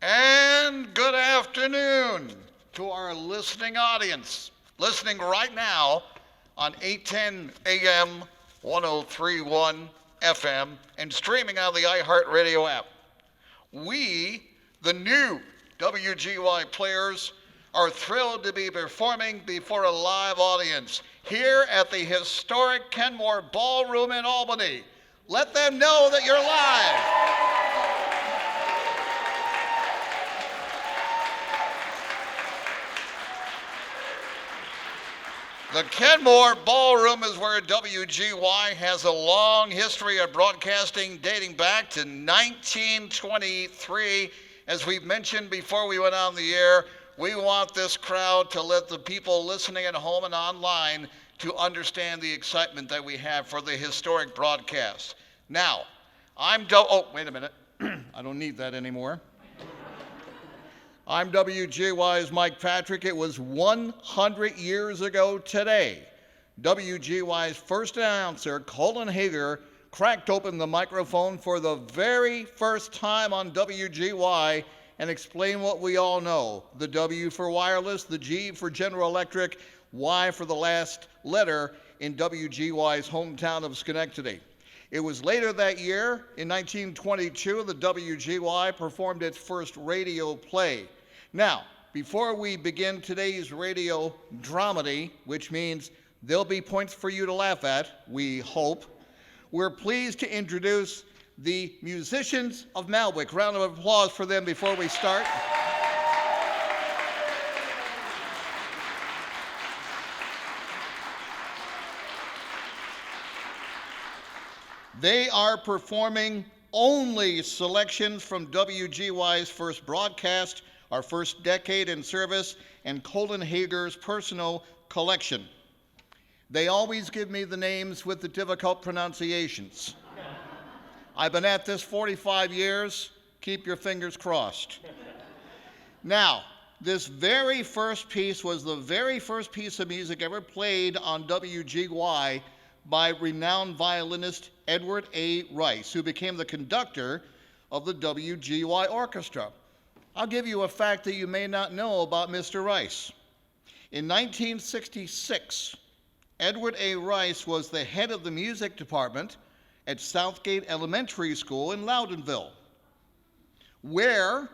And good afternoon to our listening audience, listening right now on 810 AM, 1031 FM, and streaming on the iHeartRadio app. We, the new WGY players, are thrilled to be performing before a live audience here at the historic Kenmore Ballroom in Albany. Let them know that you're live. The Kenmore Ballroom is where WGY has a long history of broadcasting dating back to 1923. As we've mentioned before we went on the air, we want this crowd to let the people listening at home and online to understand the excitement that we have for the historic broadcast. Now, wait a minute. I don't need that anymore. I'm WGY's Mike Patrick. It was 100 years ago today. WGY's first announcer, Colin Hager, cracked open the microphone for the very first time on WGY and explained what we all know. The W for wireless, the G for General Electric, Y for the last letter in WGY's hometown of Schenectady. It was later that year, in 1922, the WGY performed its first radio play. Now, before we begin today's radio dramedy, which means there'll be points for you to laugh at, we hope, we're pleased to introduce the musicians of Malwick. Round of applause for them before we start. They are performing only selections from WGY's first broadcast, our first decade in service, and Colin Hager's personal collection. They always give me the names with the difficult pronunciations. I've been at this 45 years. Keep your fingers crossed. Now, this very first piece was the very first piece of music ever played on WGY by renowned violinist Edward A. Rice, who became the conductor of the WGY Orchestra. I'll give you a fact that you may not know about Mr. Rice. In 1966, Edward A. Rice was the head of the music department at Southgate Elementary School in Loudonville, where,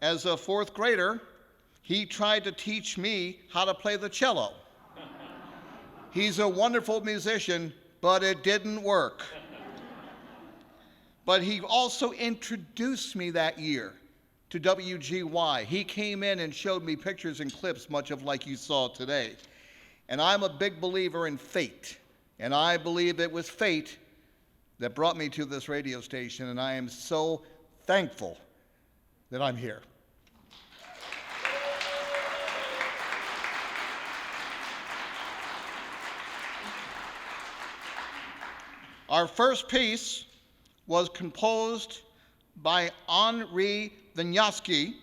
as a fourth grader, he tried to teach me how to play the cello. He's a wonderful musician, but it didn't work. But he also introduced me that year to WGY. He came in and showed me pictures and clips, much of like you saw today. And I'm a big believer in fate. And I believe it was fate that brought me to this radio station, and I am so thankful that I'm here. Our first piece was composed by Henri Vinyavsky,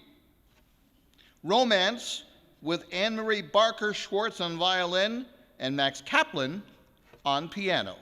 Romance, with Anne-Marie Barker Schwartz on violin and Max Kaplan on piano.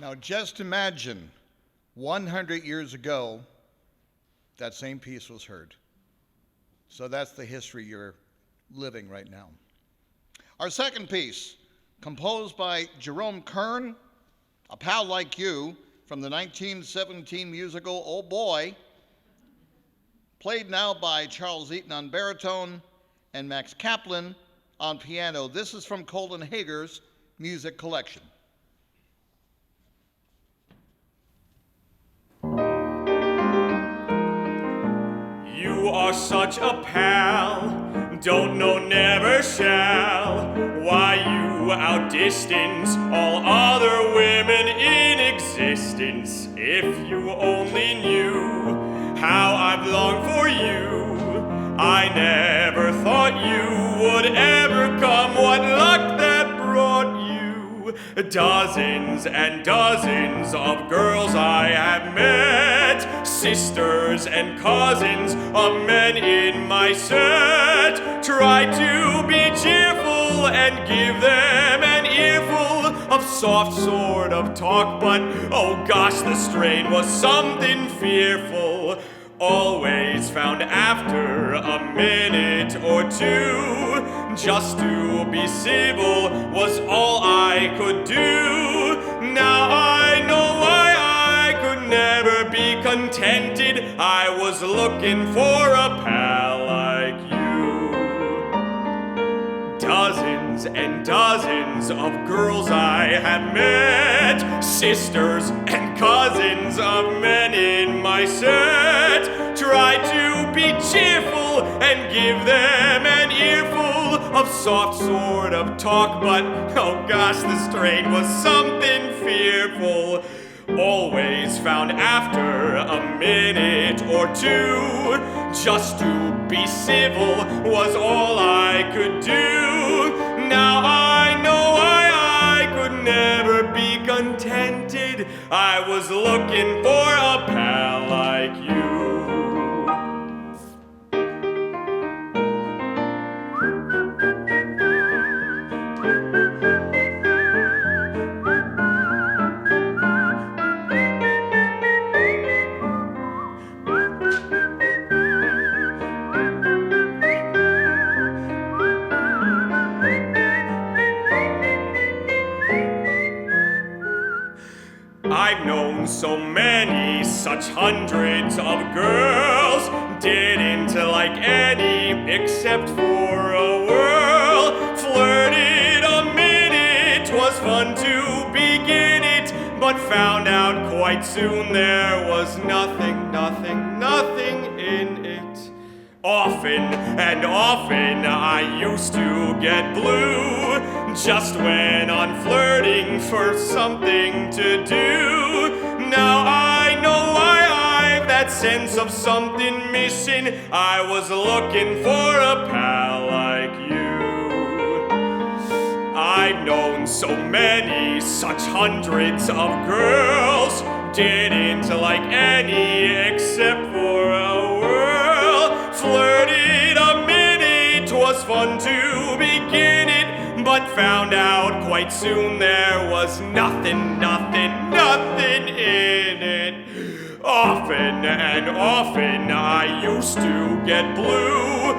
Now just imagine 100 years ago, that same piece was heard. So that's the history you're living right now. Our second piece, composed by Jerome Kern, a pal like you, from the 1917 musical Oh Boy, played now by Charles Eaton on baritone and Max Kaplan on piano. This is from Colin Hager's music collection. You are such a pal, don't know, never shall, why you outdistance all other women in existence. If you only knew how I've longed for you, I never thought you would ever come. What luck that brought you. Dozens and dozens of girls I have met, sisters and cousins of men in my set. Try to be cheerful and give them an earful of soft sort of talk, but oh gosh, the strain was something fearful. Always found after a minute or two, just to be civil was all I could do. Now I know why I could never be contented. I was looking for a pal like you. Dozens and dozens of girls I have met, sisters and cousins of men in my set. Try to be cheerful and give them an earful of soft sort of talk, but oh gosh, the strain was something fearful. Always found after a minute or two, just to be civil was all I could do. Now I know why I could never be contented. I was looking for a pal like you. I've known so many, such hundreds of girls, didn't like any except for a whirl. Flirted a minute, 'twas fun to begin it, but found out quite soon there was nothing, nothing, nothing in it. Often and often I used to get blue, just went on flirting for something to do. Now I know why I've that sense of something missing. I was looking for a pal like you. I've known so many, such hundreds of girls, didn't like any except for a whirl. Flirted a minute, 'twas fun to begin it, but found out quite soon there was nothing, nothing, nothing in it. Often and often I used to get blue,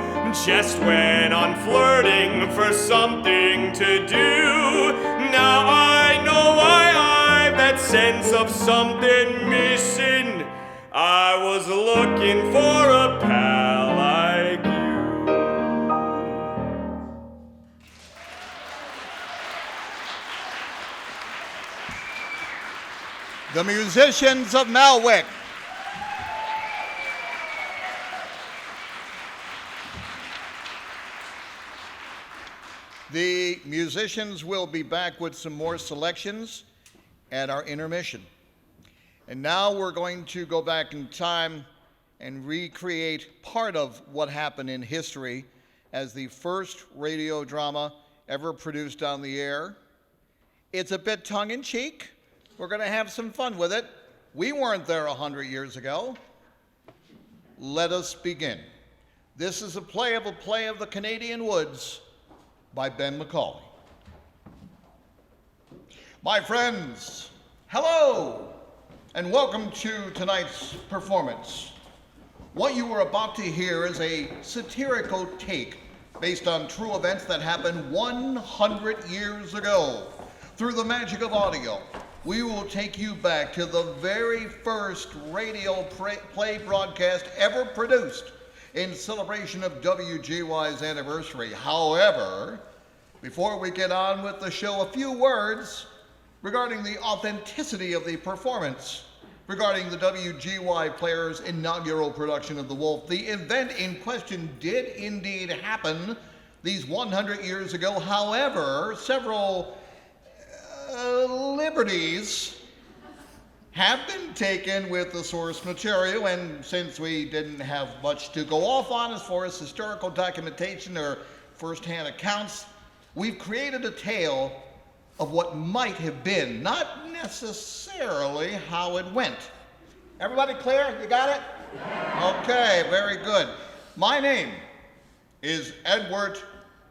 just went on flirting for something to do. Now I know why I've that sense of something missing. I was looking for a pal like you. The musicians of Malwick. The musicians will be back with some more selections at our intermission. And now we're going to go back in time and recreate part of what happened in history as the first radio drama ever produced on the air. It's a bit tongue-in-cheek. We're going to have some fun with it. We weren't there 100 years ago. Let us begin. This is a play of the Canadian Woods by Ben McCauley. My friends, Hello, and welcome to tonight's performance. What you are about to hear is a satirical take based on true events that happened 100 years ago. Through the magic of audio, we will take you back to the very first radio play broadcast ever produced in celebration of WGY's anniversary. However, before we get on with the show, a few words regarding the authenticity of the performance, regarding the WGY players' inaugural production of The Wolf. The event in question did indeed happen these 100 years ago. However, several liberties have been taken with the source material, and since we didn't have much to go off on as far as historical documentation or first-hand accounts, we've created a tale of what might have been, not necessarily how it went. Everybody clear? You got it? Okay, very good. My name is Edward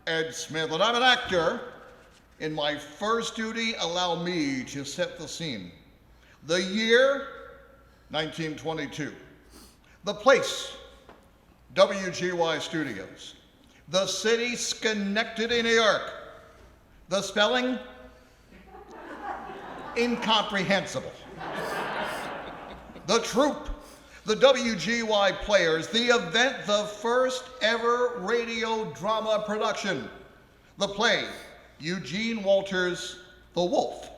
Ed Smith, and I'm an actor. In my first duty, allow me to set the scene. The year, 1922. The place, WGY Studios. The city, Schenectady, New York. The spelling, incomprehensible. The troupe, the WGY players, the event, the first ever radio drama production. The play, Eugene Walter's The Wolf.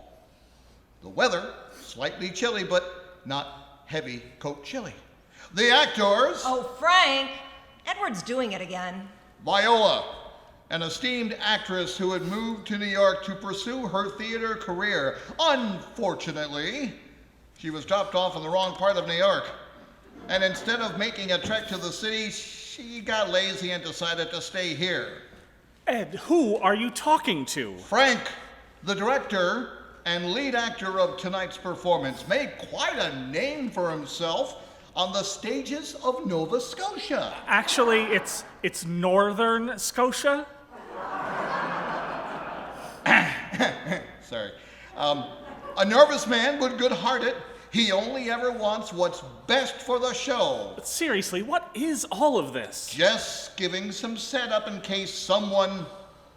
The weather, slightly chilly, but not heavy coat chilly. The actors. Oh, Frank, Edward's doing it again. Viola, an esteemed actress who had moved to New York to pursue her theater career. Unfortunately, she was dropped off in the wrong part of New York. And instead of making a trek to the city, she got lazy and decided to stay here. Ed, who are you talking to? Frank, the director and lead actor of tonight's performance, made quite a name for himself on the stages of Nova Scotia. Actually, it's Northern Scotia. Sorry. A nervous man, but good-hearted. He only ever wants what's best for the show. But seriously, what is all of this? Just giving some setup in case someone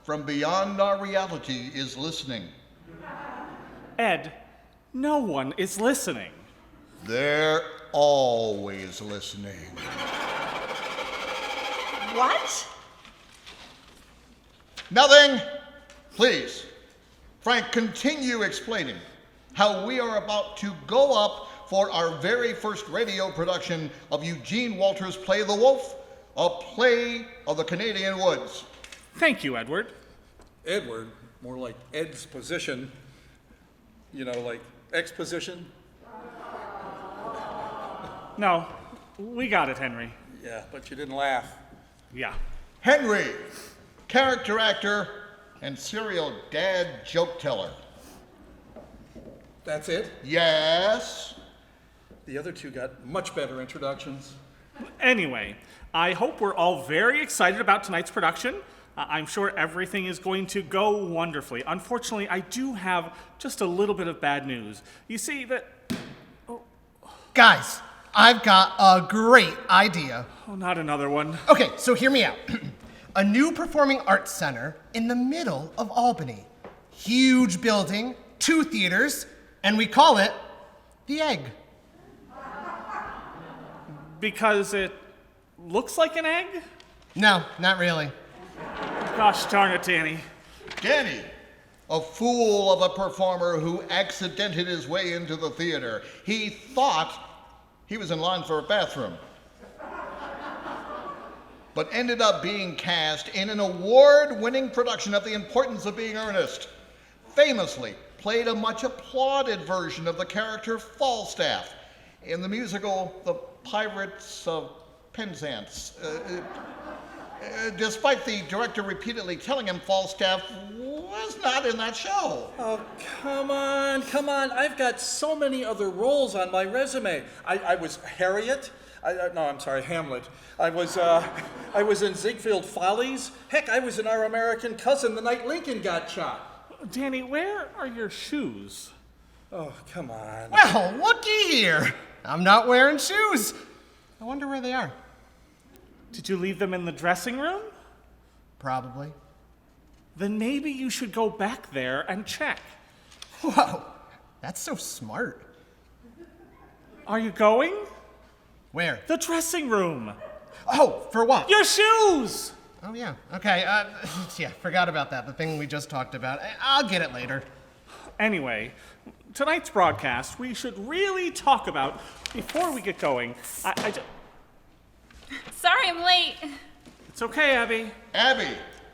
from beyond our reality is listening. Ed, no one is listening. They're always listening. What? Nothing. Please, Frank, continue explaining how we are about to go up for our very first radio production of Eugene Walter's play The Wolf, a play of the Canadian woods. Thank you, Edward. Edward, more like Ed's position, you know, like exposition. No, we got it, Henry. Yeah, but you didn't laugh. Yeah. Henry, character actor and serial dad joke teller. That's it? Yes. The other two got much better introductions. Anyway, I hope we're all very excited about tonight's production. I'm sure everything is going to go wonderfully. Unfortunately, I do have just a little bit of bad news. You see that... Guys, I've got a great idea. Oh, not another one. Okay, so hear me out. A new performing arts center in the middle of Albany. Huge building, 2 theaters, and we call it The Egg. Because it looks like an egg? No, not really. Gosh darn it, Danny. Danny, a fool of a performer who accidented his way into the theater. He thought he was in line for a bathroom, but ended up being cast in an award-winning production of The Importance of Being Earnest. Famously played a much applauded version of the character Falstaff in the musical The Pirates of Penzance. Despite the director repeatedly telling him Falstaff was not in that show. Oh, come on. I've got so many other roles on my resume. I was Harriet. Hamlet. I was in Ziegfeld Follies. Heck, I was in Our American Cousin the night Lincoln got shot. Danny, where are your shoes? Oh, come on. Well, looky here. I'm not wearing shoes. I wonder where they are. Did you leave them in the dressing room? Probably. Then maybe you should go back there and check. Whoa, that's so smart. Are you going? Where? The dressing room. Oh, for what? Your shoes! Oh, yeah. Okay, yeah, forgot about that. The thing we just talked about. I'll get it later. Anyway, tonight's broadcast we should really talk about before we get going. Sorry I'm late. It's okay, Abby. Abby,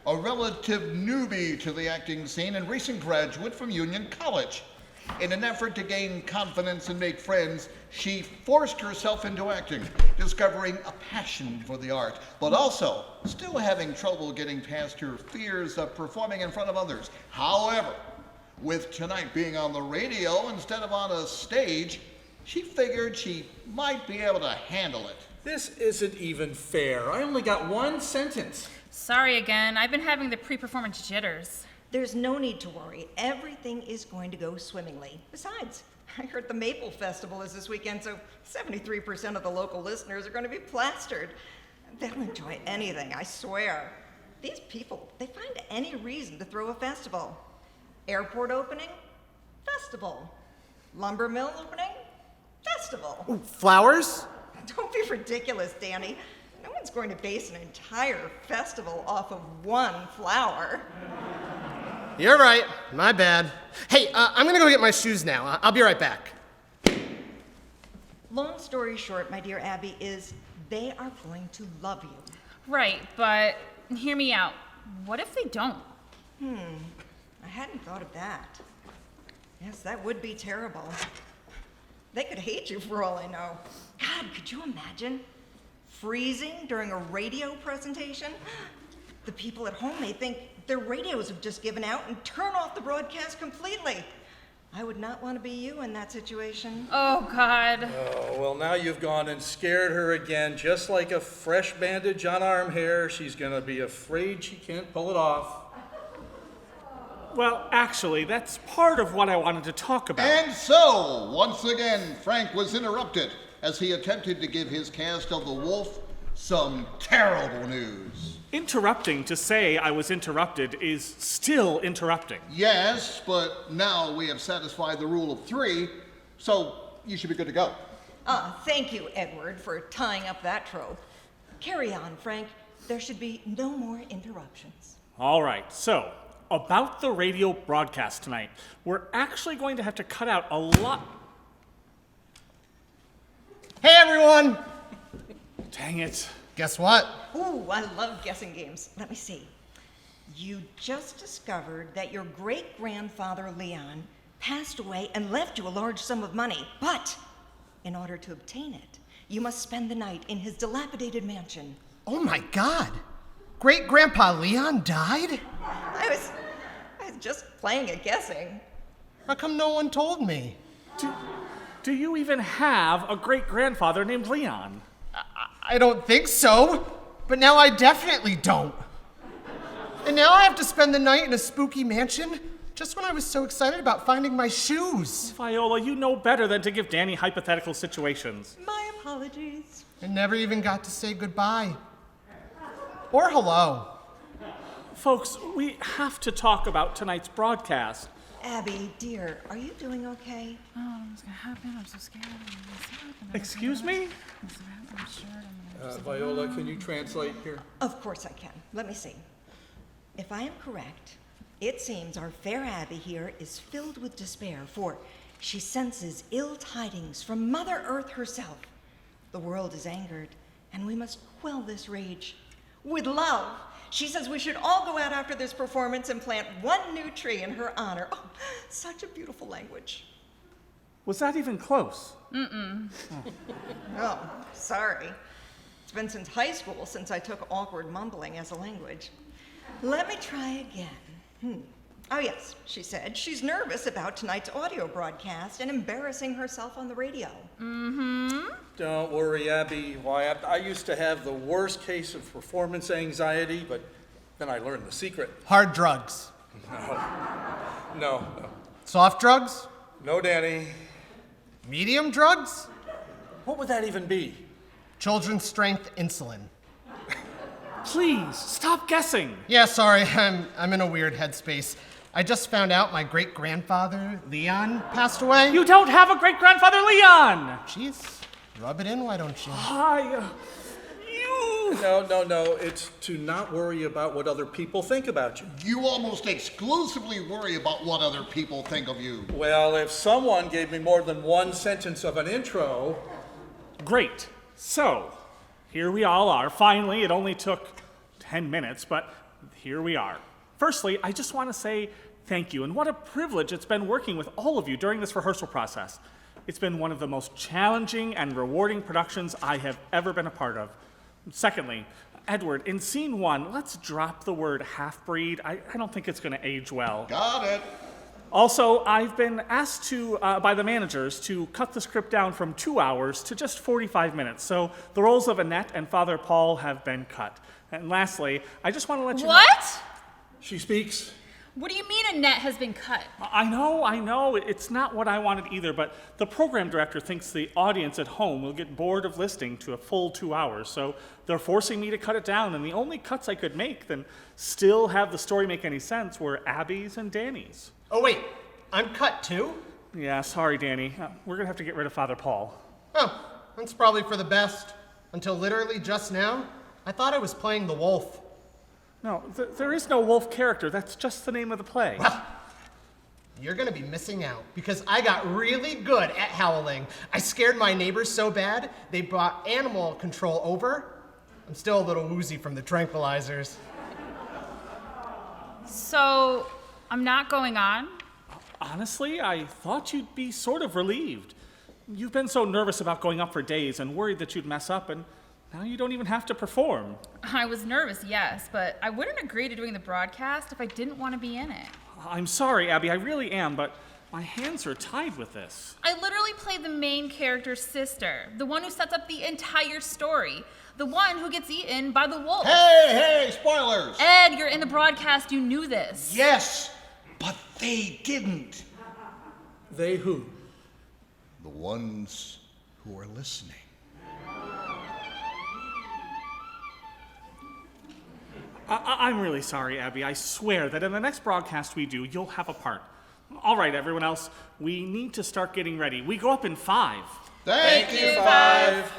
a relative newbie to the acting scene and recent graduate from Union College. In an effort to gain confidence and make friends, she forced herself into acting, discovering a passion for the art, but also still having trouble getting past her fears of performing in front of others. However, with tonight being on the radio instead of on a stage, she figured she might be able to handle it. This isn't even fair. I only got one sentence. Sorry again. I've been having the pre-performance jitters. There's no need to worry. Everything is going to go swimmingly. Besides, I heard the Maple Festival is this weekend, so 73% of the local listeners are going to be plastered. They'll enjoy anything, I swear. These people, they find any reason to throw a festival. Airport opening? Festival. Lumber mill opening? Festival. Ooh, flowers? Don't be ridiculous, Danny. No one's going to base an entire festival off of one flower. You're right. My bad. Hey, I'm gonna go get my shoes now. I'll be right back. Long story short, my dear Abby, is they are going to love you. Right, but hear me out. What if they don't? I hadn't thought of that. Yes, that would be terrible. They could hate you for all I know. God, could you imagine? Freezing during a radio presentation? The people at home may think their radios have just given out and turn off the broadcast completely. I would not want to be you in that situation. Oh, God. Oh, well, now you've gone and scared her again. Just like a fresh bandage on arm hair, she's gonna be afraid she can't pull it off. Well, actually, that's part of what I wanted to talk about. And so, once again, Frank was interrupted as he attempted to give his cast of The Wolf some terrible news. Interrupting to say I was interrupted is still interrupting. Yes, but now we have satisfied the rule of 3, so you should be good to go. Thank you, Edward, for tying up that trope. Carry on, Frank. There should be no more interruptions. All right, so about the radio broadcast tonight, we're actually going to have to cut out a lot. Hey, everyone! Dang it. Guess what? Ooh, I love guessing games. Let me see. You just discovered that your great-grandfather Leon passed away and left you a large sum of money. But in order to obtain it, you must spend the night in his dilapidated mansion. Oh my God! Great-grandpa Leon died? I was just playing at guessing. How come no one told me? Do you even have a great-grandfather named Leon? I don't think so, but now I definitely don't. And now I have to spend the night in a spooky mansion just when I was so excited about finding my shoes. Viola, you know better than to give Danny hypothetical situations. My apologies. I never even got to say goodbye. Or hello. Folks, we have to talk about tonight's broadcast. Abby, dear, are you doing okay? Oh, what's gonna happen? I'm so scared. Excuse me? Viola, can you translate here? Of course I can. Let me see. If I am correct, it seems our fair Abby here is filled with despair, for she senses ill tidings from Mother Earth herself. The world is angered, and we must quell this rage with love. She says we should all go out after this performance and plant one new tree in her honor. Oh, such a beautiful language. Was that even close? Oh, sorry. It's been since high school since I took awkward mumbling as a language. Let me try again. Oh, yes, she said. She's nervous about tonight's audio broadcast and embarrassing herself on the radio. Don't worry, Abby. Why, I used to have the worst case of performance anxiety, but then I learned the secret. Hard drugs. No. Soft drugs? No, Danny. Medium drugs? What would that even be? Children's strength insulin. Please, stop guessing. Yeah, sorry, I'm in a weird headspace. I just found out my great-grandfather, Leon, passed away. You don't have a great-grandfather, Leon! Jeez, rub it in, why don't you? You... No. It's to not worry about what other people think about you. You almost exclusively worry about what other people think of you. Well, if someone gave me more than one sentence of an intro... Great. So, here we all are. Finally, it only took 10 minutes, but here we are. Firstly, I just want to say thank you, and what a privilege it's been working with all of you during this rehearsal process. It's been one of the most challenging and rewarding productions I have ever been a part of. Secondly, Edward, in scene 1, let's drop the word half-breed. I don't think it's going to age well. Got it. Also, I've been asked by the managers to cut the script down from 2 hours to just 45 minutes. So the roles of Annette and Father Paul have been cut. And lastly, I just want to let you know... What? She speaks. What do you mean Annette has been cut? I know. It's not what I wanted either, but the program director thinks the audience at home will get bored of listening to a full 2 hours. So they're forcing me to cut it down. And the only cuts I could make, then still have the story make any sense, were Abby's and Danny's. Oh wait, I'm cut too? Yeah, sorry, Danny. We're going to have to get rid of Father Paul. Oh, that's probably for the best. Until literally just now, I thought I was playing the wolf. No, there is no wolf character. That's just the name of the play. Well, you're gonna be missing out because I got really good at howling. I scared my neighbors so bad, they brought animal control over. I'm still a little woozy from the tranquilizers. So, I'm not going on? Honestly, I thought you'd be sort of relieved. You've been so nervous about going up for days and worried that you'd mess up, and now you don't even have to perform. I was nervous, yes, but I wouldn't agree to doing the broadcast if I didn't want to be in it. I'm sorry, Abby, I really am, but my hands are tied with this. I literally played the main character's sister, the one who sets up the entire story, the one who gets eaten by the wolf. Hey, spoilers! Ed, you're in the broadcast, you knew this. Yes, but they didn't. They who? The ones who are listening. I'm really sorry, Abby. I swear that in the next broadcast we do, you'll have a part. All right, everyone else, we need to start getting ready. We go up in 5. Thank you, Five.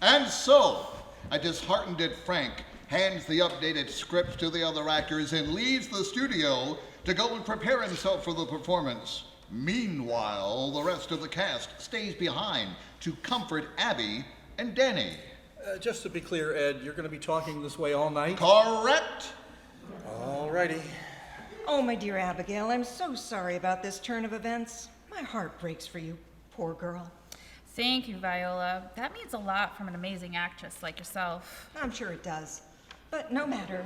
And so, a disheartened Frank hands the updated script to the other actors and leaves the studio to go and prepare himself for the performance. Meanwhile, the rest of the cast stays behind to comfort Abby and Danny. Just to be clear, Ed, you're going to be talking this way all night? Correct? All righty. Oh, my dear Abigail, I'm so sorry about this turn of events. My heart breaks for you, poor girl. Thank you, Viola. That means a lot from an amazing actress like yourself. I'm sure it does. But no matter,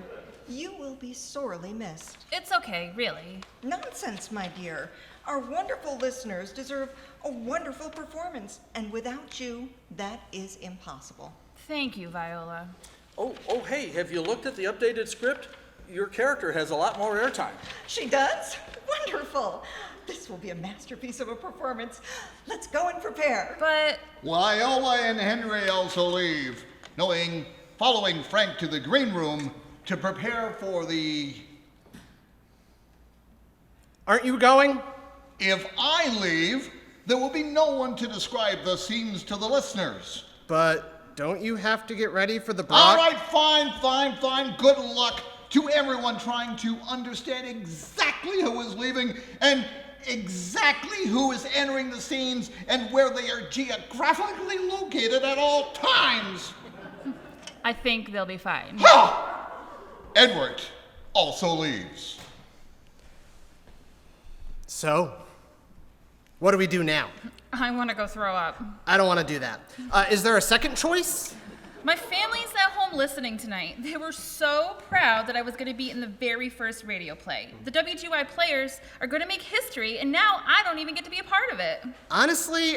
you will be sorely missed. It's okay, really. Nonsense, my dear. Our wonderful listeners deserve a wonderful performance, and without you, that is impossible. Thank you, Viola. Oh, hey, have you looked at the updated script? Your character has a lot more airtime. She does? Wonderful. This will be a masterpiece of a performance. Let's go and prepare. But Viola and Henry also leave, following Frank to the green room to prepare for the... Aren't you going? If I leave, there will be no one to describe the scenes to the listeners. But don't you have to get ready for the All right, fine. Good luck to everyone trying to understand exactly who is leaving and exactly who is entering the scenes and where they are geographically located at all times. I think they'll be fine. Ha! Edward also leaves. So, what do we do now? I want to go throw up. I don't want to do that. Is there a second choice? My family's at home listening tonight. They were so proud that I was going to be in the very first radio play. The WGY players are going to make history, and now I don't even get to be a part of it. Honestly,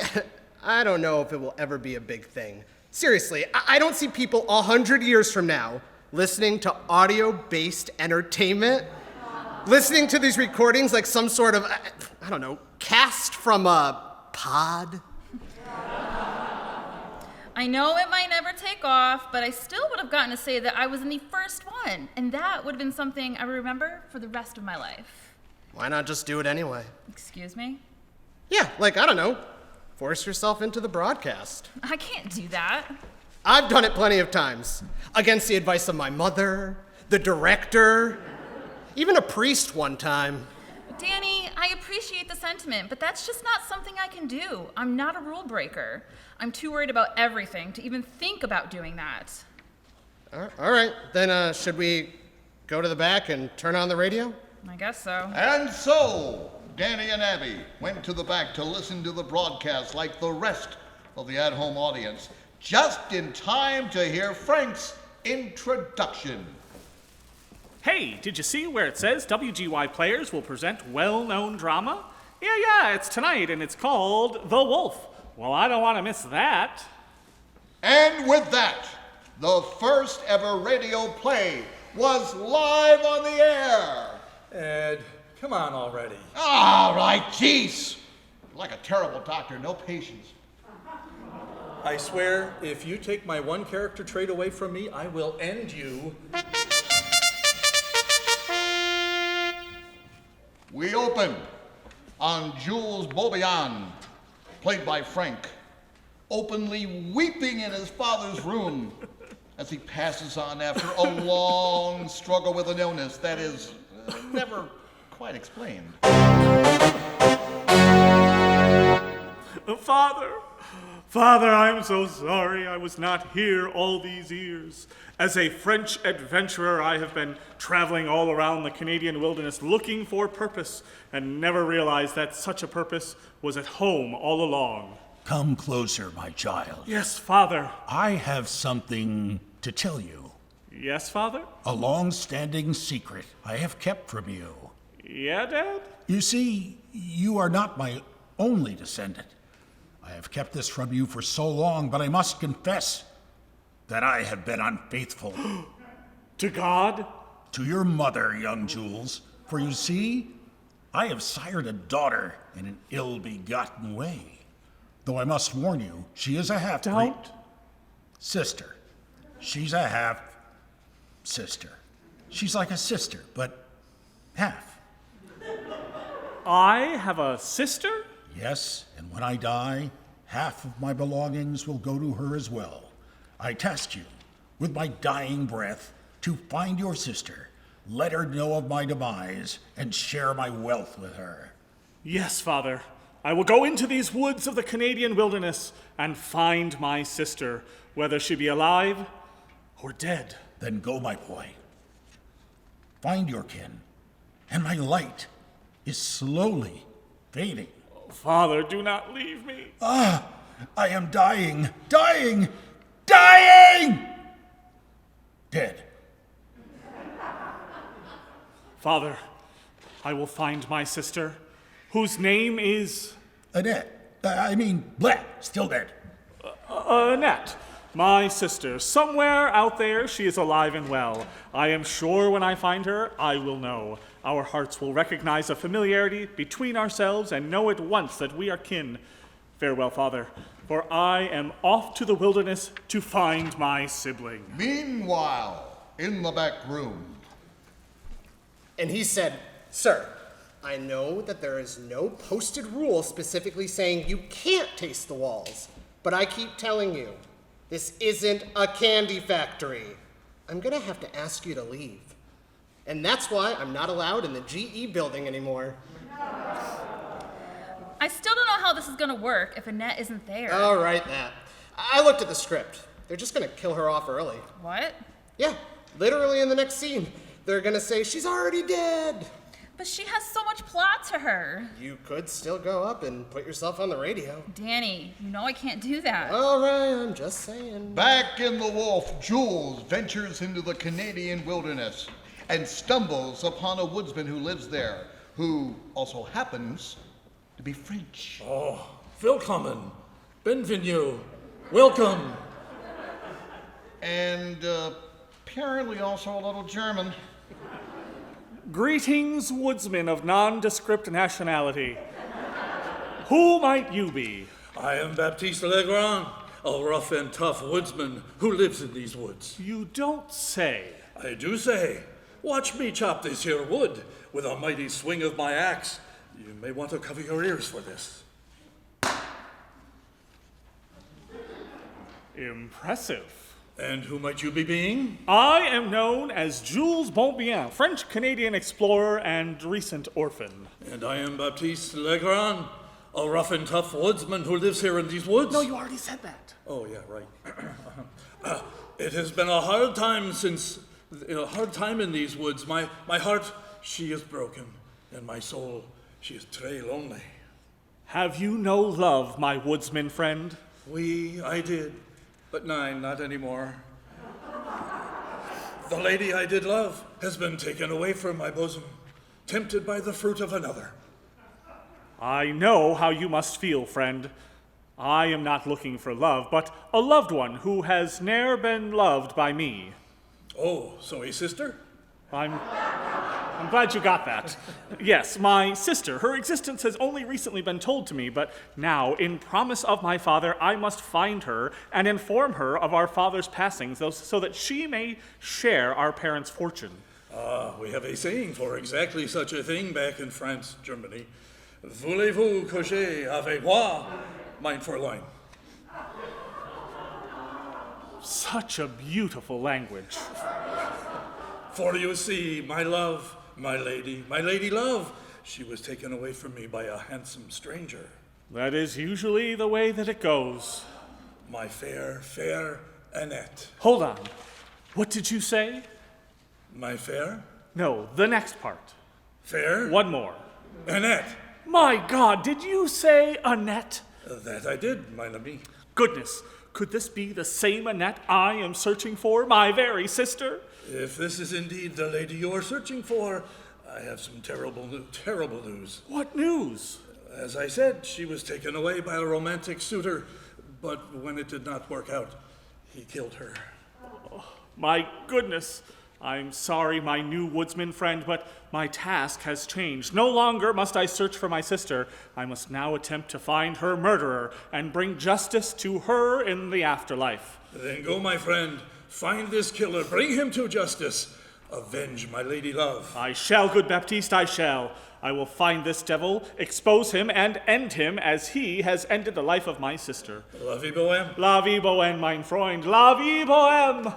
I don't know if it will ever be a big thing. Seriously, I don't see people 100 years from now listening to audio-based entertainment, listening to these recordings like some sort of I don't know, cast from a pod? I know it might never take off, but I still would have gotten to say that I was in the first one, and that would have been something I would remember for the rest of my life. Why not just do it anyway? Excuse me? Yeah, like, I don't know, force yourself into the broadcast. I can't do that. I've done it plenty of times. Against the advice of my mother, the director, even a priest one time. Danny, I appreciate the sentiment, but that's just not something I can do. I'm not a rule breaker. I'm too worried about everything to even think about doing that. All right, then should we go to the back and turn on the radio? I guess so. And so, Danny and Abby went to the back to listen to the broadcast like the rest of the at-home audience, just in time to hear Frank's introduction. Hey, did you see where it says WGY players will present well-known drama? Yeah, it's tonight, and it's called The Wolf. Well, I don't want to miss that. And with that, the first ever radio play was live on the air. Ed, come on already. All right, jeez. You're like a terrible doctor, no patience. I swear, if you take my one character trait away from me, I will end you. We open on Jules Beaubien, played by Frank, openly weeping in his father's room as he passes on after a long struggle with an illness that is never quite explained. Father, I'm so sorry I was not here all these years. As a French adventurer, I have been traveling all around the Canadian wilderness looking for purpose and never realized that such a purpose was at home all along. Come closer, my child. Yes, Father. I have something to tell you. Yes, Father? A long-standing secret I have kept from you. Yeah, Dad? You see, you are not my only descendant. I have kept this from you for so long, but I must confess that I have been unfaithful. To God? To your mother, young Jules. For you see, I have sired a daughter in an ill-begotten way. Though I must warn you, she is a half-breed. Don't. Sister. She's a half-sister. She's like a sister, but half. I have a sister? Yes, and when I die, half of my belongings will go to her as well. I test you, with my dying breath, to find your sister, let her know of my demise, and share my wealth with her. Yes, Father. I will go into these woods of the Canadian wilderness and find my sister, whether she be alive or dead. Then go, my boy. Find your kin, and my light is slowly fading. Father, do not leave me. I am dying. Dead. Father, I will find my sister, whose name is Annette. Still dead. Annette. My sister. Somewhere out there, she is alive and well. I am sure when I find her, I will know. Our hearts will recognize a familiarity between ourselves and know at once that we are kin. Farewell, Father, for I am off to the wilderness to find my sibling. Meanwhile, in the back room. And he said, "Sir, I know that there is no posted rule specifically saying you can't taste the walls, but I keep telling you, this isn't a candy factory. I'm gonna have to ask you to leave. And that's why I'm not allowed in the GE building anymore." I still don't know how this is gonna work if Annette isn't there. All right, Matt. I looked at the script. They're just gonna kill her off early. What? Yeah, literally in the next scene. They're gonna say she's already dead. But she has so much plot to her. You could still go up and put yourself on the radio. Danny, you know I can't do that. All right, I'm just saying. Back in the Wolf, Jules ventures into the Canadian wilderness and stumbles upon a woodsman who lives there, who also happens to be French. Oh, willkommen. Bienvenue. Welcome. And apparently also a little German. Greetings, woodsmen of nondescript nationality. Who might you be? I am Baptiste Legrand, a rough and tough woodsman who lives in these woods. You don't say. I do say, watch me chop this here wood with a mighty swing of my axe. You may want to cover your ears for this. Impressive. And who might you be being? I am known as Jules Bonbien, French-Canadian explorer and recent orphan. And I am Baptiste Legrand, a rough and tough woodsman who lives here in these woods. No, you already said that. Oh, yeah, right. It has been a hard time in these woods. My heart, she is broken, and my soul, she is très lonely. Have you no love, my woodsman friend? I did, but not anymore. The lady I did love has been taken away from my bosom, tempted by the fruit of another. I know how you must feel, friend. I am not looking for love, but a loved one who has ne'er been loved by me. Oh, so a sister? I'm glad you got that. Yes, my sister. Her existence has only recently been told to me, but now, in promise of my father, I must find her and inform her of our father's passing so that she may share our parents' fortune. We have a saying for exactly such a thing back in France, Germany. Voulez-vous coucher avec moi? Mine for a line. Such a beautiful language. For you see, my love, my lady love, she was taken away from me by a handsome stranger. That is usually the way that it goes. My fair Annette. Hold on. What did you say? My fair? No, the next part. Fair? One more. Annette. My God, did you say Annette? That I did, my ami. Goodness, could this be the same Annette I am searching for, my very sister? If this is indeed the lady you are searching for, I have some terrible news. What news? As I said, she was taken away by a romantic suitor, but when it did not work out, he killed her. Oh, my goodness. I'm sorry, my new woodsman friend, but my task has changed. No longer must I search for my sister. I must now attempt to find her murderer and bring justice to her in the afterlife. Then go, my friend. Find this killer. Bring him to justice. Avenge my lady love. I shall, good Baptiste, I shall. I will find this devil, expose him, and end him as he has ended the life of my sister. La vie bohème. La vie bohème, mein Freund. La vie bohème.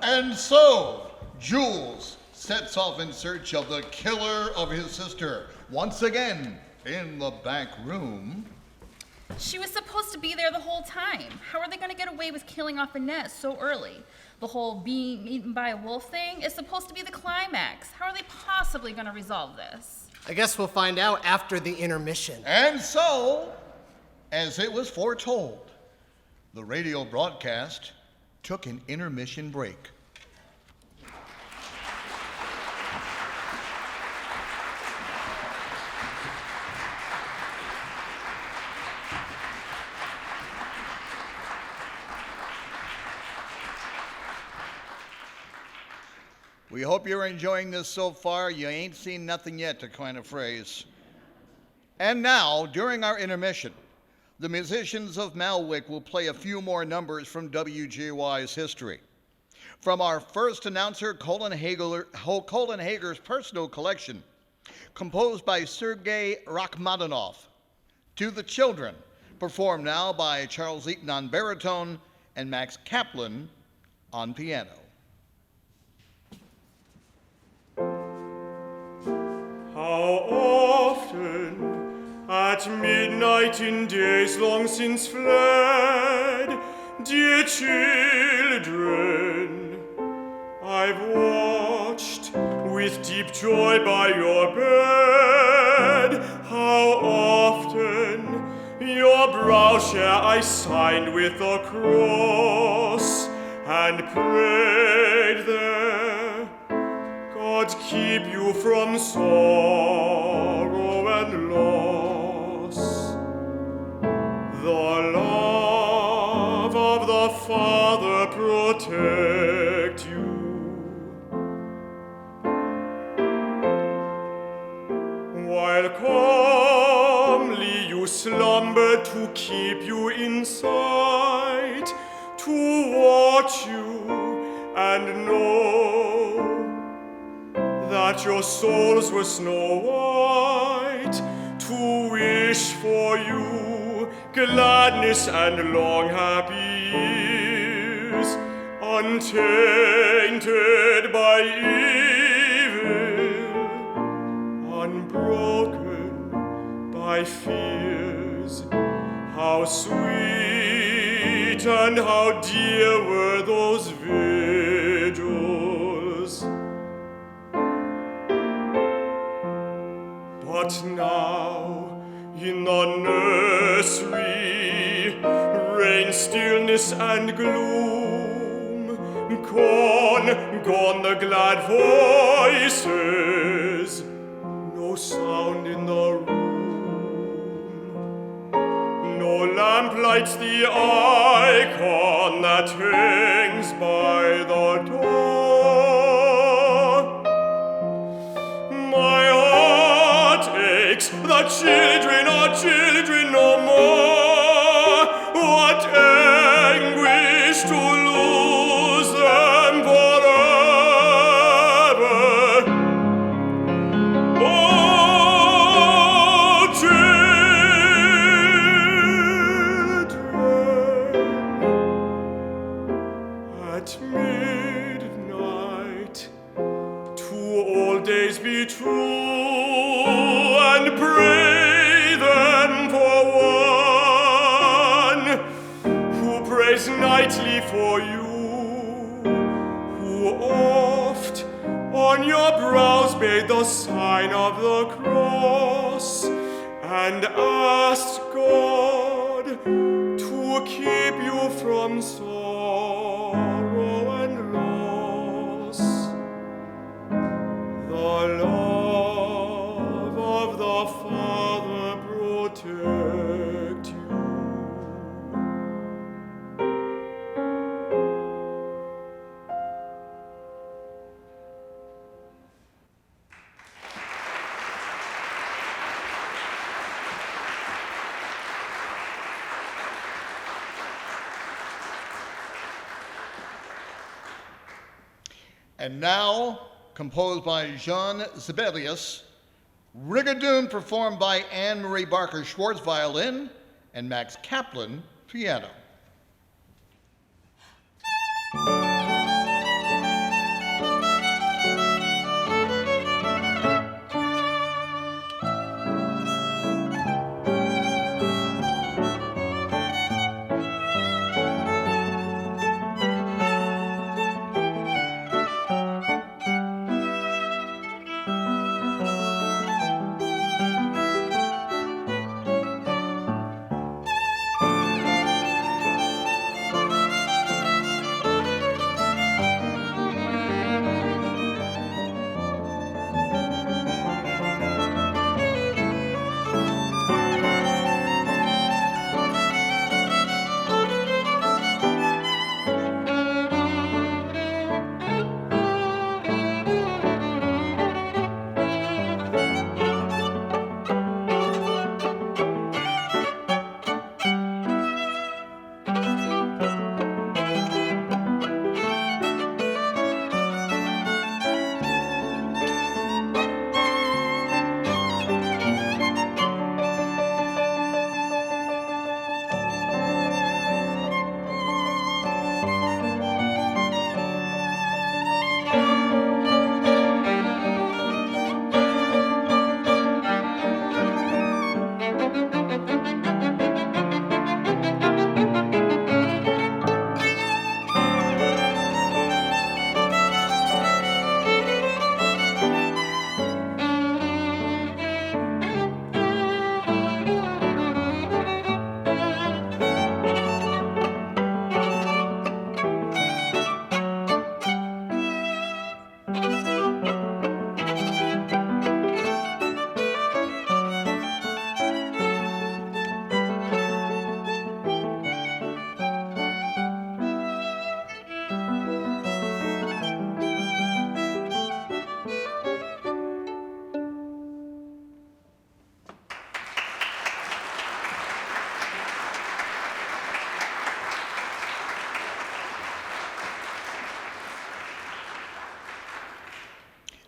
And so, Jules sets off in search of the killer of his sister. Once again, in the back room. She was supposed to be there the whole time. How are they going to get away with killing off Annette so early? The whole being eaten by a wolf thing is supposed to be the climax. How are they possibly going to resolve this? I guess we'll find out after the intermission. And so, as it was foretold, the radio broadcast took an intermission break. We hope you're enjoying this so far. You ain't seen nothing yet, to coin a phrase. And now, during our intermission, the musicians of Malwick will play a few more numbers from WGY's history. From our first announcer, Colin Hager's personal collection, composed by Sergey Rachmaninov, to the children, performed now by Charles Eaton on baritone and Max Kaplan on piano. How often, at midnight in days long since fled, dear children, I've watched with deep joy by your bed. How often your brow shall I signed with a cross and prayed there, God keep you from sorrow and loss. The love of the Father protect you. While calmly to keep you in sight, to watch you and know that your souls were snow white, to wish for you gladness and long happy years, untainted by evil, unbroken by fears. How sweet and how dear were those vigils. But now in the nursery reign stillness and gloom. Gone the glad voices, no sound in the room. No lamp lights the icon that hangs by the door. My heart aches, the children are children no more. What anguish to lose them forever. Oh, children, at midnight, to all days be true, and pray then for one who prays nightly for you, who oft on your brows made the sign of the cross, and asked God to keep you from sorrow and loss. The love of the Father protect you. And now, composed by Jean Sibelius, Rigadoon performed by Anne-Marie Barker-Schwartz, violin, and Max Kaplan, piano.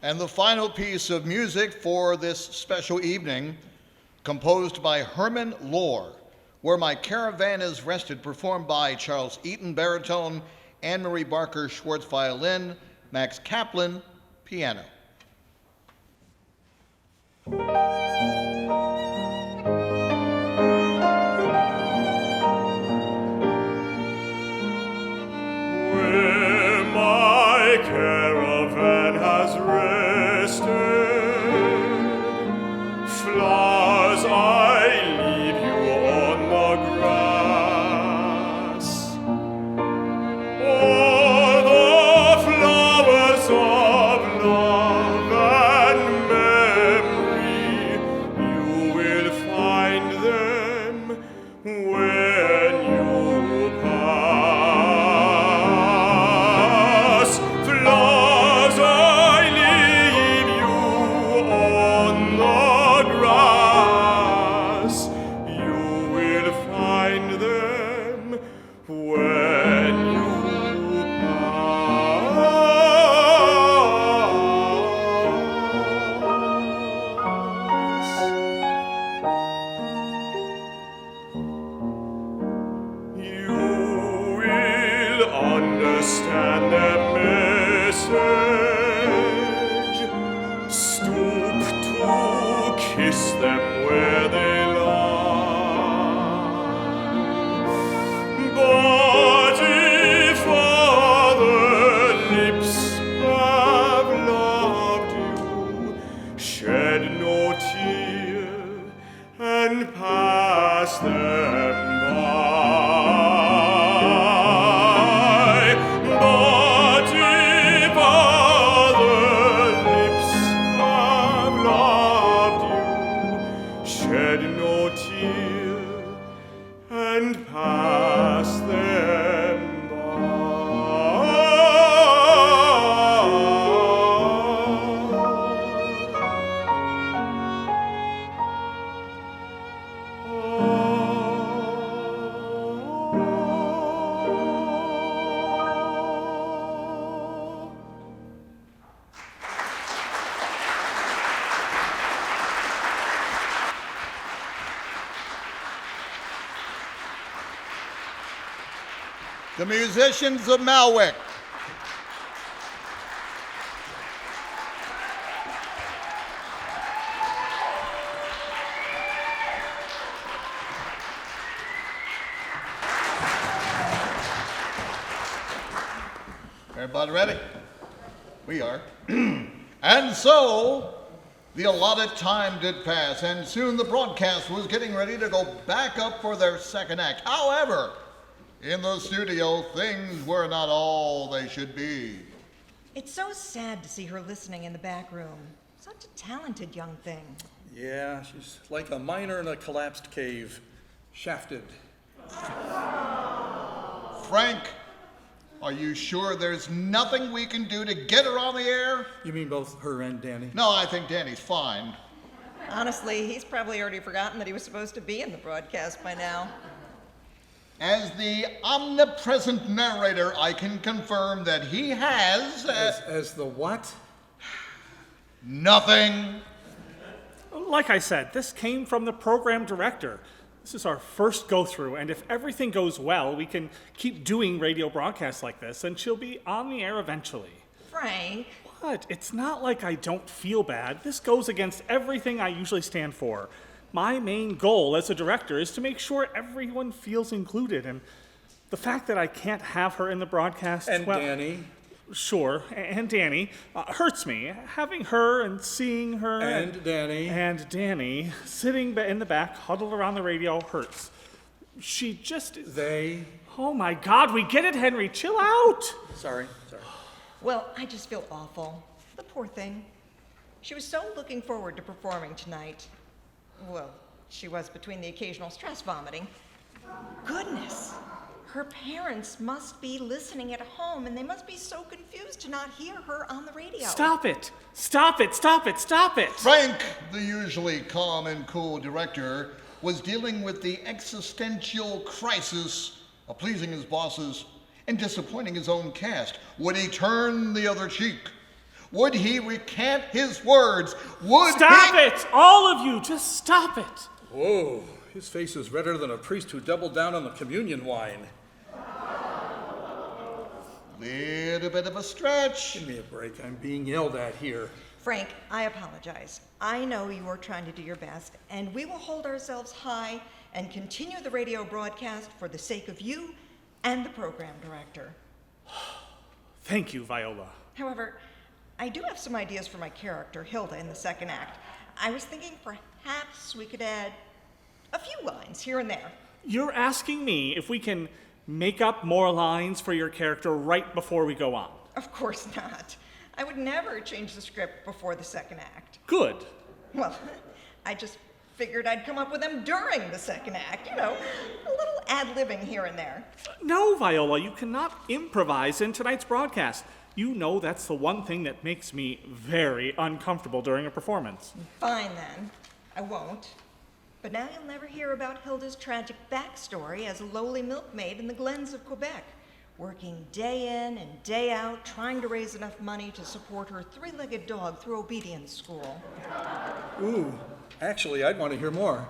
And the final piece of music for this special evening, composed by Herman Lohr, Where My Caravan Is Rested, performed by Charles Eaton, baritone, Anne-Marie Barker Schwartz, violin, Max Kaplan, piano. Where my caravan has rested, flowers I leave you on the grass. All the flowers of love and memory, you will find them when you pass. Flowers I leave you on the grass. You will find them when you pass. You will understand their message. Stoop to kiss them where they lie. But if other lips have loved you, shed no tear and pass them by. But if other lips have loved you, shed no tear and pass them by. The musicians of Malwick. Everybody ready? We are. And so, the allotted time did pass, and soon the broadcast was getting ready to go back up for their second act. However, in the studio, things were not all they should be. It's so sad to see her listening in the back room. Such a talented young thing. Yeah, she's like a miner in a collapsed cave, shafted. Frank, are you sure there's nothing we can do to get her on the air? You mean both her and Danny? No, I think Danny's fine. Honestly, he's probably already forgotten that he was supposed to be in the broadcast by now. As the omnipresent narrator, I can confirm that he has As the what? nothing. Like I said, this came from the program director. This is our first go-through, and if everything goes well, we can keep doing radio broadcasts like this, and she'll be on the air eventually. Frank, But it's not like I don't feel bad. This goes against everything I usually stand for. My main goal as a director is to make sure everyone feels included, and the fact that I can't have her in the broadcast, And well, Danny? Sure, and Danny, hurts me. Having her and seeing her And Danny? and Danny sitting in the back, huddled around the radio, hurts. She just... They? Oh my God, we get it, Henry. Chill out. Sorry. well, I just feel awful. The poor thing. She was so looking forward to performing tonight. Well, she was between the occasional stress vomiting. Goodness. Her parents must be listening at home, and they must be so confused to not hear her on the radio. Stop it. Stop it. Stop it. Stop it. Frank, the usually calm and cool director, was dealing with the existential crisis of pleasing his bosses and disappointing his own cast. Would he turn the other cheek? Would he recant his words? Would Stop it! All of you, just stop it. Whoa, his face is redder than a priest who doubled down on the communion wine. Little bit of a stretch. Give me a break, I'm being yelled at here. Frank, I apologize. I know you are trying to do your best, and we will hold ourselves high and continue the radio broadcast for the sake of you and the program director. Thank you, Viola. However, I do have some ideas for my character, Hilda, in the second act. I was thinking perhaps we could add a few lines here and there. You're asking me if we can make up more lines for your character right before we go on. Of course not. I would never change the script before the second act. Good. Well, I just figured I'd come up with them during the second act. You know, a little ad-libbing here and there. No, Viola, you cannot improvise in tonight's broadcast. You know that's the one thing that makes me very uncomfortable during a performance. Fine then. I won't. But now you'll never hear about Hilda's tragic backstory as a lowly milkmaid in the glens of Quebec, working day in and day out, trying to raise enough money to support her three-legged dog through obedience school. Ooh, actually, I'd want to hear more.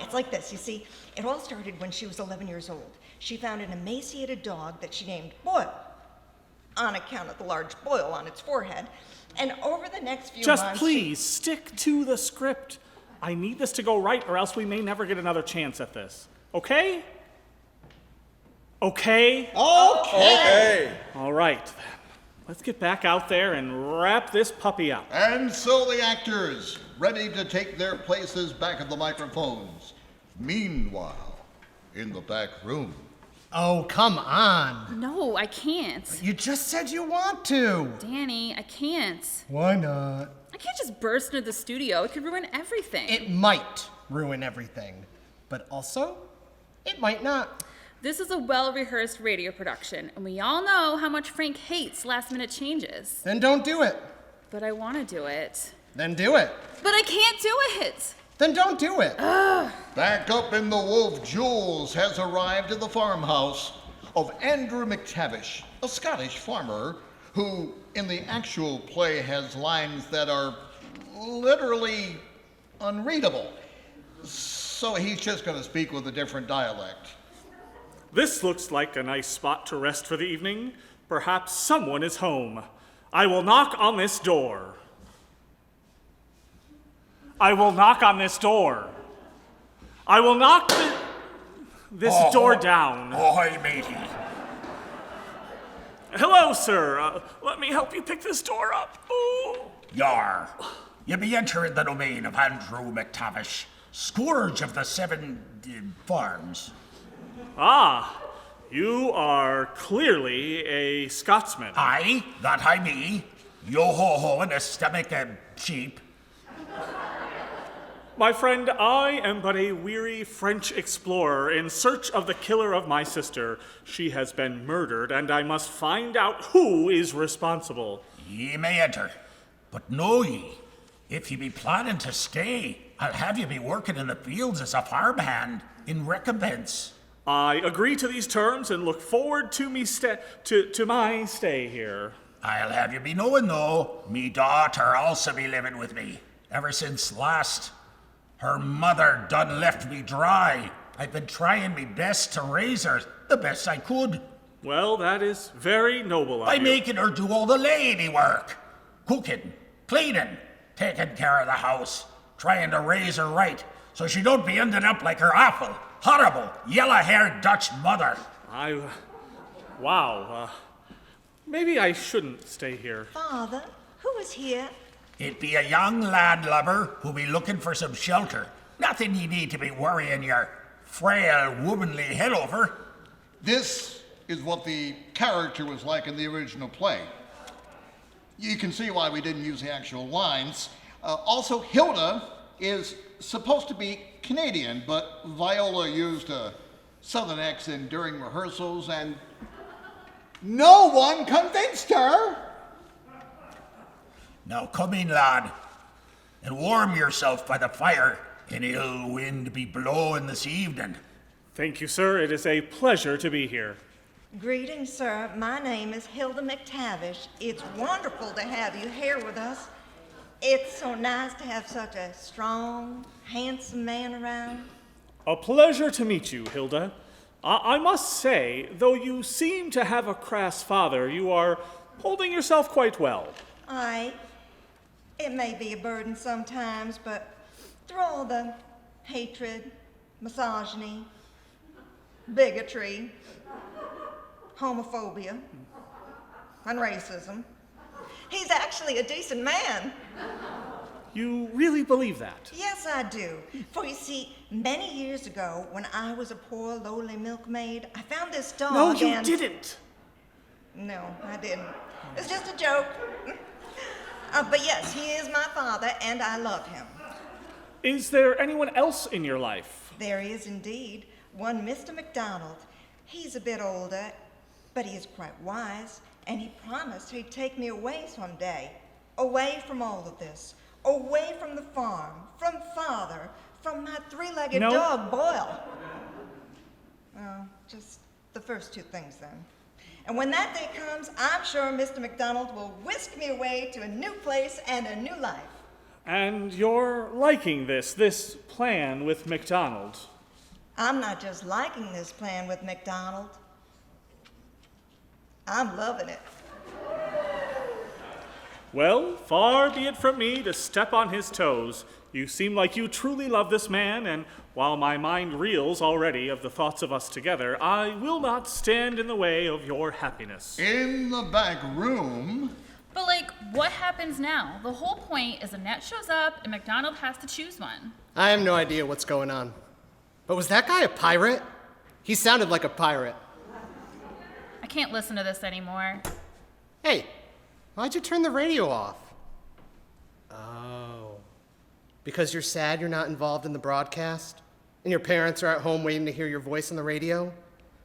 It's like this, you see. It all started when she was 11 years old. She found an emaciated dog that she named Boyle, on account of the large boil on its forehead. And over the next few months... Just please, stick to the script. I need this to go right, or else we may never get another chance at this. Okay? Okay? Okay. All right, then. Let's get back out there and wrap this puppy up. And so the actors, ready to take their places back at the microphones. Meanwhile, in the back room. Oh, come on. No, I can't. You just said you want to. Danny, I can't. Why not? I can't just burst into the studio. It could ruin everything. It might ruin everything, but also, it might not. This is a well-rehearsed radio production, and we all know how much Frank hates last-minute changes. Then don't do it. But I want to do it. Then do it. But I can't do it! Then don't do it. Back up in the Wolf, Jules has arrived at the farmhouse of Andrew McTavish, a Scottish farmer who, in the actual play, has lines that are literally unreadable. So he's just going to speak with a different dialect. This looks like a nice spot to rest for the evening. Perhaps someone is home. I will knock on this door. I will knock on this door. I will knock this door down. Ahoy, matey. Hello, sir. Let me help you pick this door up. Ooh. Yar. You be entering the domain of Andrew McTavish, scourge of the 7 farms. Ah, you are clearly a Scotsman. Aye, that I be. Yo-ho-ho in the stomach of sheep. My friend, I am but a weary French explorer in search of the killer of my sister. She has been murdered, and I must find out who is responsible. Ye may enter, but know ye, if ye be planning to stay, I'll have you be working in the fields as a farmhand in recompense. I agree to these terms and look forward to my stay here. I'll have you be knowing, though, me daughter also be living with me. Ever since last, her mother done left me dry. I've been trying me best to raise her the best I could. Well, that is very noble of By you. making her do all the lady work. Cooking, cleaning, taking care of the house, trying to raise her right, so she don't be ending up like her awful, horrible, yellow-haired Dutch mother. Wow. Maybe I shouldn't stay here. Father, who is here? It be a young landlubber who be looking for some shelter. Nothing you need to be worrying your frail, womanly head over. This is what the character was like in the original play. You can see why we didn't use the actual lines. Also, Hilda is supposed to be Canadian, but Viola used a southern accent during rehearsals, and no one convinced her. Now come in, lad, and warm yourself by the fire. An ill wind be blowing this evening. Thank you, sir. It is a pleasure to be here. Greetings, sir. My name is Hilda McTavish. It's wonderful to have you here with us. It's so nice to have such a strong, handsome man around. A pleasure to meet you, Hilda. I must say, though you seem to have a crass father, you are holding yourself quite well. It may be a burden sometimes, but through all the hatred, misogyny, bigotry, homophobia, and racism, he's actually a decent man. You really believe that? Yes, I do. For you see, many years ago, when I was a poor, lowly milkmaid, I found this dog No, you and... didn't. No, I didn't. It's just a joke. But yes, he is my father, and I love him. Is there anyone else in your life? There is indeed. One Mr. McDonald. He's a bit older, but he is quite wise, and he promised he'd take me away someday. Away from all of this. Away from the farm, from father, from my three-legged No. dog, Boyle. Oh, just the first two things, then. And when that day comes, I'm sure Mr. McDonald will whisk me away to a new place and a new life. And you're liking this plan with McDonald. I'm not just liking this plan with McDonald. I'm loving it. Well, far be it from me to step on his toes. You seem like you truly love this man, and while my mind reels already of the thoughts of us together, I will not stand in the way of your happiness. In the back room, But like, what happens now? The whole point is Annette shows up and McDonald has to choose one. I have no idea what's going on. But was that guy a pirate? He sounded like a pirate. I can't listen to this anymore. Hey, why'd you turn the radio off? Oh. Because you're sad you're not involved in the broadcast? And your parents are at home waiting to hear your voice on the radio?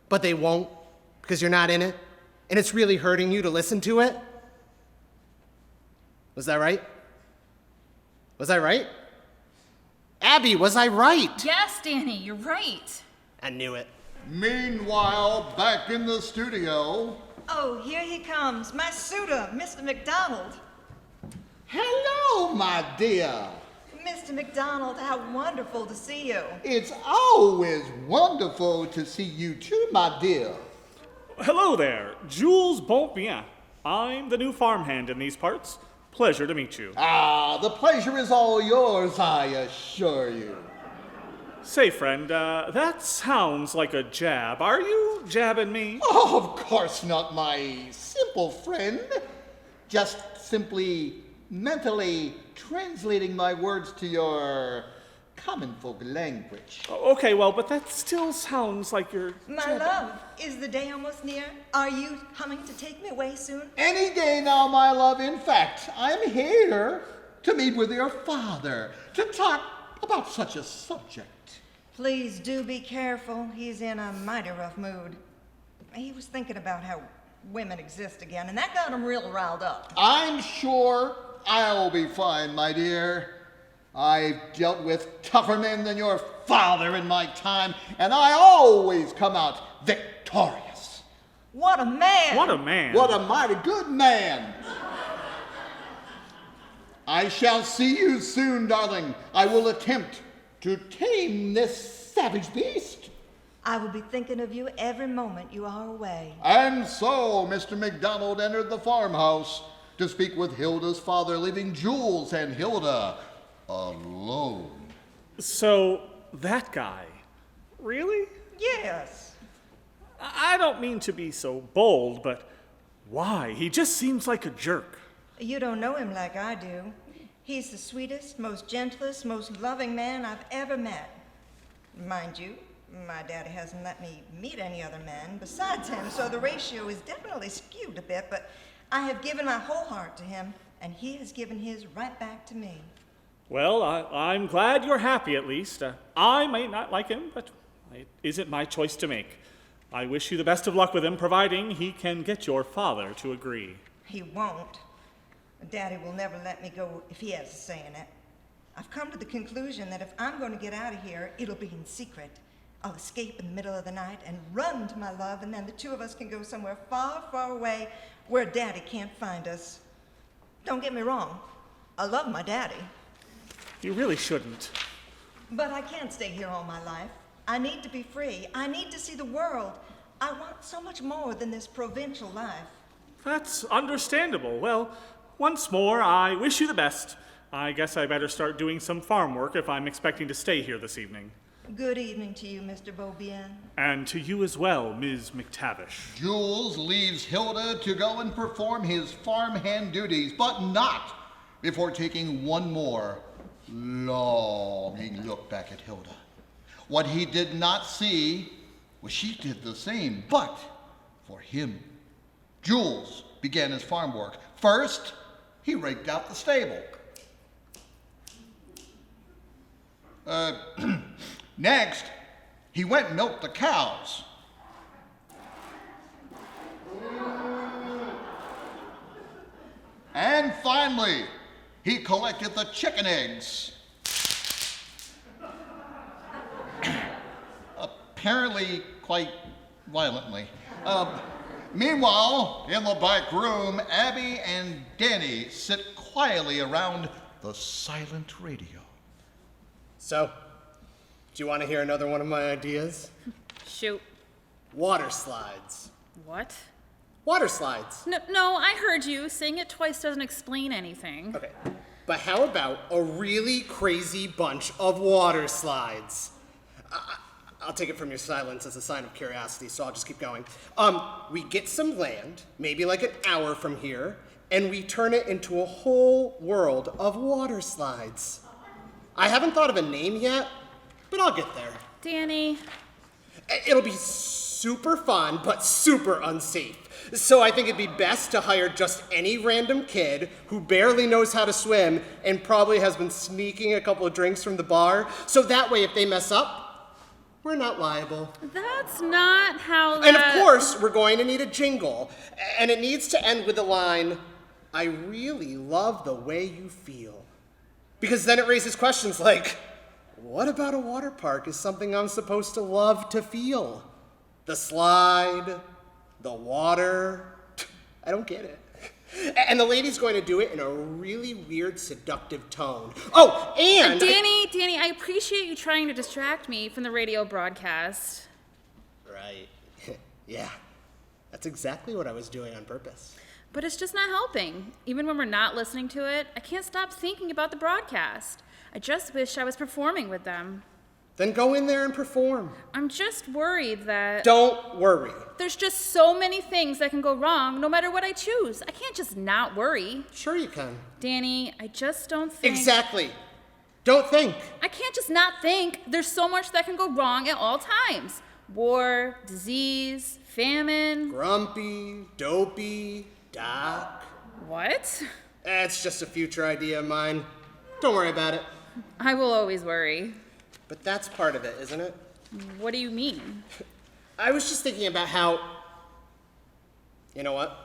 But they won't because you're not in it? And it's really hurting you to listen to it? Was that right? Was I right? Abby, was I right? Yes, Danny, you're right. I knew it. meanwhile, back in the studio. Oh, here he comes, my suitor, Mr. McDonald. Hello, my dear. Mr. McDonald, how wonderful to see you. It's always wonderful to see you too, my dear. Hello there, Jules Bonbien. I'm the new farmhand in these parts. Pleasure to meet you. Ah, the pleasure is all yours, I assure you. Say, friend, that sounds like a jab. Are you jabbing me? Oh, of course not, my simple friend. Just simply mentally translating my words to your common folk language. Okay, well, but that still sounds like you're... My love, is the day almost near? Are you coming to take me away soon? Any day now, my love. In fact, I'm here to meet with your father to talk about such a subject. Please do be careful. He's in a mighty rough mood. He was thinking about how women exist again, and that got him real riled up. I'm sure I'll be fine, my dear. I've dealt with tougher men than your father in my time, and I always come out victorious. What a man! What a man. What a mighty good man. I shall see you soon, darling. I will attempt to tame this savage beast. I will be thinking of you every moment you are away. And so Mr. McDonald entered the farmhouse to speak with Hilda's father, leaving Jules and Hilda alone. So, that guy, really? Yes. I don't mean to be so bold, but why? He just seems like a jerk. You don't know him like I do. He's the sweetest, most gentlest, most loving man I've ever met. Mind you, my daddy hasn't let me meet any other men besides him, so the ratio is definitely skewed a bit, but I have given my whole heart to him, and he has given his right back to me. Well, I'm glad you're happy at least. I may not like him, but it isn't my choice to make. I wish you the best of luck with him, providing he can get your father to agree. He won't. Daddy will never let me go if he has a say in it. I've come to the conclusion that if I'm going to get out of here, it'll be in secret. I'll escape in the middle of the night and run to my love, and then the two of us can go somewhere far, far away where Daddy can't find us. Don't get me wrong, I love my daddy, You really shouldn't. but I can't stay here all my life. I need to be free. I need to see the world. I want so much more than this provincial life. That's understandable. Well, once more, I wish you the best. I guess I better start doing some farm work if I'm expecting to stay here this evening. Good evening to you, Mr. Beaubien. And to you as well, Ms. McTavish. Jules leaves Hilda to go and perform his farmhand duties, but not before taking one more longing look back at Hilda. What he did not see was she did the same, but for him. Jules began his farm work. First, he raked out the stable. Next, he went and milked the cows. And finally, he collected the chicken eggs. Apparently quite violently. Meanwhile, in the back room, Abby and Danny sit quietly around the silent radio. So, do you want to hear another one of my ideas? Shoot. Water slides. What? Water slides. No, I heard you. Saying it twice doesn't explain anything. Okay, but how about a really crazy bunch of water slides? I'll take it from your silence as a sign of curiosity, so I'll just keep going. We get some land, maybe like an hour from here, and we turn it into a whole world of water slides. I haven't thought of a name yet, but I'll get there. Danny. It'll be super fun, but super unsafe. So I think it'd be best to hire just any random kid who barely knows how to swim and probably has been sneaking a couple of drinks from the bar. So that way, if they mess up, we're not liable. That's not how And of course, we're going to need a jingle. And it needs to end with the line, "I really love the way you feel." Because then it raises questions like, what about a water park is something I'm supposed to love to feel? The slide, the water, I don't get it. And the lady's going to do it in a really weird, seductive tone. Oh, and... Danny, I appreciate you trying to distract me from the radio broadcast. Right. Yeah. That's exactly what I was doing on purpose. But it's just not helping. Even when we're not listening to it, I can't stop thinking about the broadcast. I just wish I was performing with them. Then go in there and perform. I'm just worried that... Don't worry. There's just so many things that can go wrong no matter what I choose. I can't just not worry. Sure you can. Danny, I just don't think... Exactly. Don't think. I can't just not think. There's so much that can go wrong at all times. War, disease, famine... Grumpy, dopey, doc. What? It's just a future idea of mine. Don't worry about it. I will always worry. But that's part of it, isn't it? What do you mean? I was just thinking about how... You know what?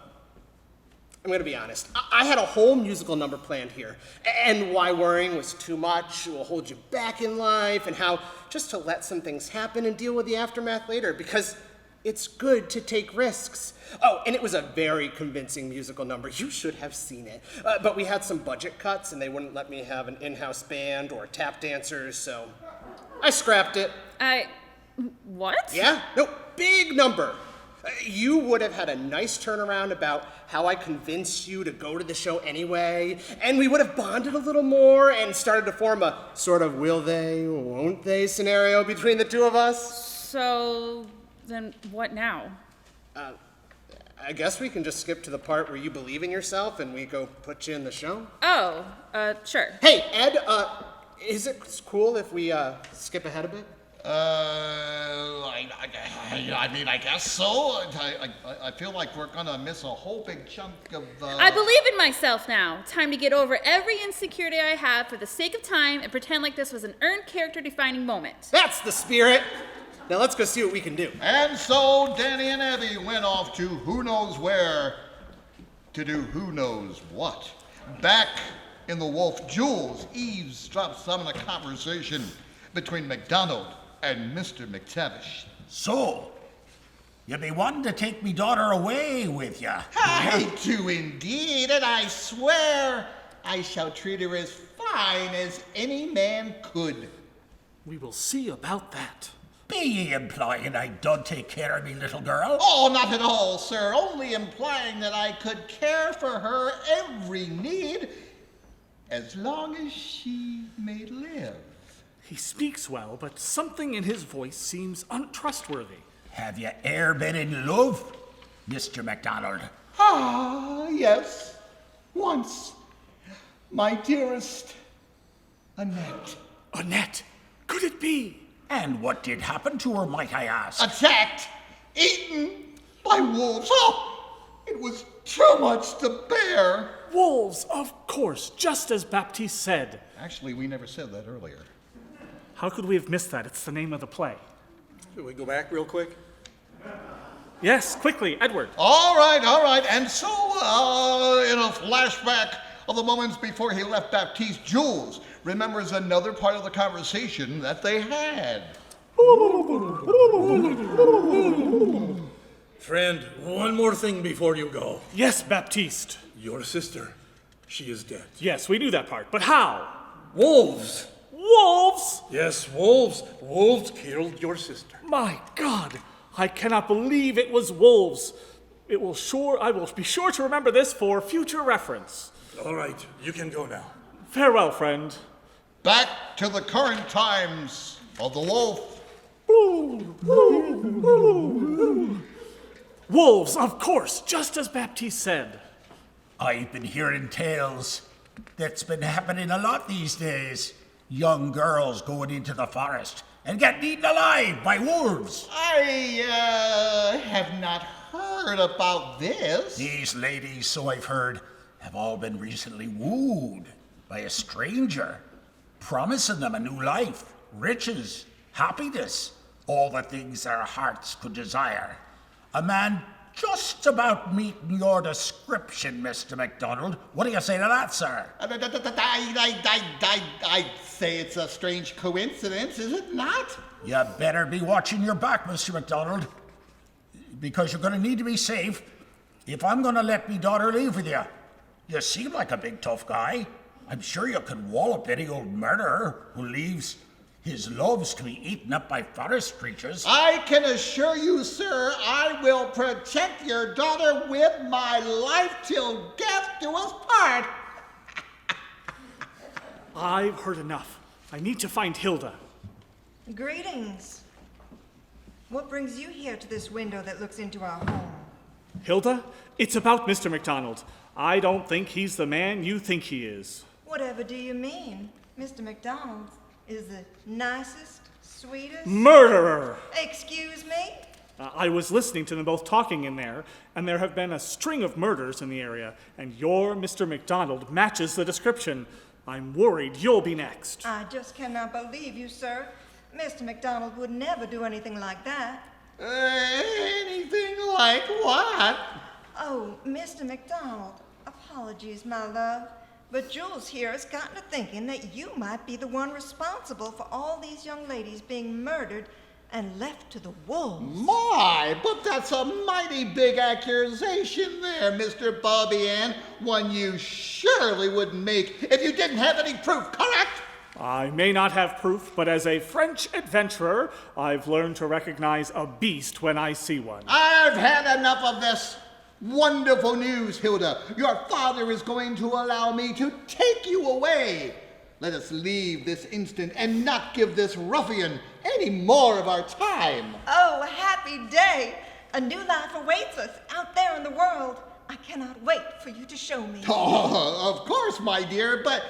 I'm gonna be honest. I had a whole musical number planned here. And why worrying was too much, will hold you back in life, and how just to let some things happen and deal with the aftermath later, because it's good to take risks. Oh, and it was a very convincing musical number. You should have seen it. But we had some budget cuts, and they wouldn't let me have an in-house band or tap dancers, so I scrapped it. What? Yeah? No, big number. You would have had a nice turnaround about how I convinced you to go to the show anyway, and we would have bonded a little more and started to form a sort of will they, won't they scenario between the two of us. So, then what now? I guess we can just skip to the part where you believe in yourself and we go put you in the show. Oh, sure. Hey, Ed, is it cool if we skip ahead a bit? I mean, I guess so. I feel like we're gonna miss a whole big chunk of... I believe in myself now. Time to get over every insecurity I have for the sake of time and pretend like this was an earned character-defining moment. That's the spirit. Now let's go see what we can do. And so Danny and Abby went off to who knows where to do who knows what. Back in the Wolf, Jules eavesdrops on a conversation between MacDonald and Mr. McTavish. So, you be wanting to take me daughter away with ya? I do indeed, and I swear I shall treat her as fine as any man could. We will see about that. Be ye implying I don't take care of me little girl? Oh, not at all, sir. Only implying that I could care for her every need as long as she may live. He speaks well, but something in his voice seems untrustworthy. Have you e'er been in love, Mr. MacDonald? Ah, yes. Once. My dearest Annette. Annette, could it be? And what did happen to her, might I ask? Attacked, eaten by wolves. Oh, it was too much to bear. Wolves, of course, just as Baptiste said. Actually, we never said that earlier. How could we have missed that? It's the name of the play. Should we go back real quick? Yes, quickly, Edward. All right. And so, in a flashback of the moments before he left Baptiste, Jules remembers another part of the conversation that they had. Friend, one more thing before you go. Yes, Baptiste. Your sister, she is dead. Yes, we knew that part, but how? Wolves! Wolves? Yes, wolves. Wolves killed your sister. My God, I cannot believe it was wolves. I will be sure to remember this for future reference. All right, you can go now. Farewell, friend. Back to the current times of the wolf. Wolves, of course, just as Baptiste said. I've been hearing tales that's been happening a lot these days. Young girls going into the forest and getting eaten alive by wolves. I have not heard about this. These ladies, so I've heard, have all been recently wooed by a stranger, promising them a new life, riches, happiness, all the things their hearts could desire. A man just about meeting your description, Mr. MacDonald. What do you say to that, sir? I'd say it's a strange coincidence, is it not? You better be watching your back, Mr. MacDonald, because you're going to need to be safe if I'm going to let me daughter leave with you. You seem like a big tough guy. I'm sure you could wallop any old murderer who leaves his loves to be eaten up by forest creatures. I can assure you, sir, I will protect your daughter with my life till death do us part. I've heard enough. I need to find Hilda. Greetings. What brings you here to this window that looks into our home? Hilda, it's about Mr. MacDonald. I don't think he's the man you think he is. Whatever do you mean? Mr. MacDonald is the nicest, sweetest... Murderer! Excuse me? I was listening to them both talking in there, and there have been a string of murders in the area, and your Mr. MacDonald matches the description. I'm worried you'll be next. I just cannot believe you, sir. Mr. MacDonald would never do anything like that. Anything like what? Oh, Mr. MacDonald, apologies, my love, but Jules here has gotten to thinking that you might be the one responsible for all these young ladies being murdered and left to the wolves. My, but that's a mighty big accusation there, Mr. Bobby Ann. One you surely wouldn't make if you didn't have any proof, correct? I may not have proof, but as a French adventurer, I've learned to recognize a beast when I see one. I've had enough of this. Wonderful news, Hilda. Your father is going to allow me to take you away. Let us leave this instant and not give this ruffian any more of our time. Oh, happy day! A new life awaits us out there in the world. I cannot wait for you to show me. Oh, of course, my dear, but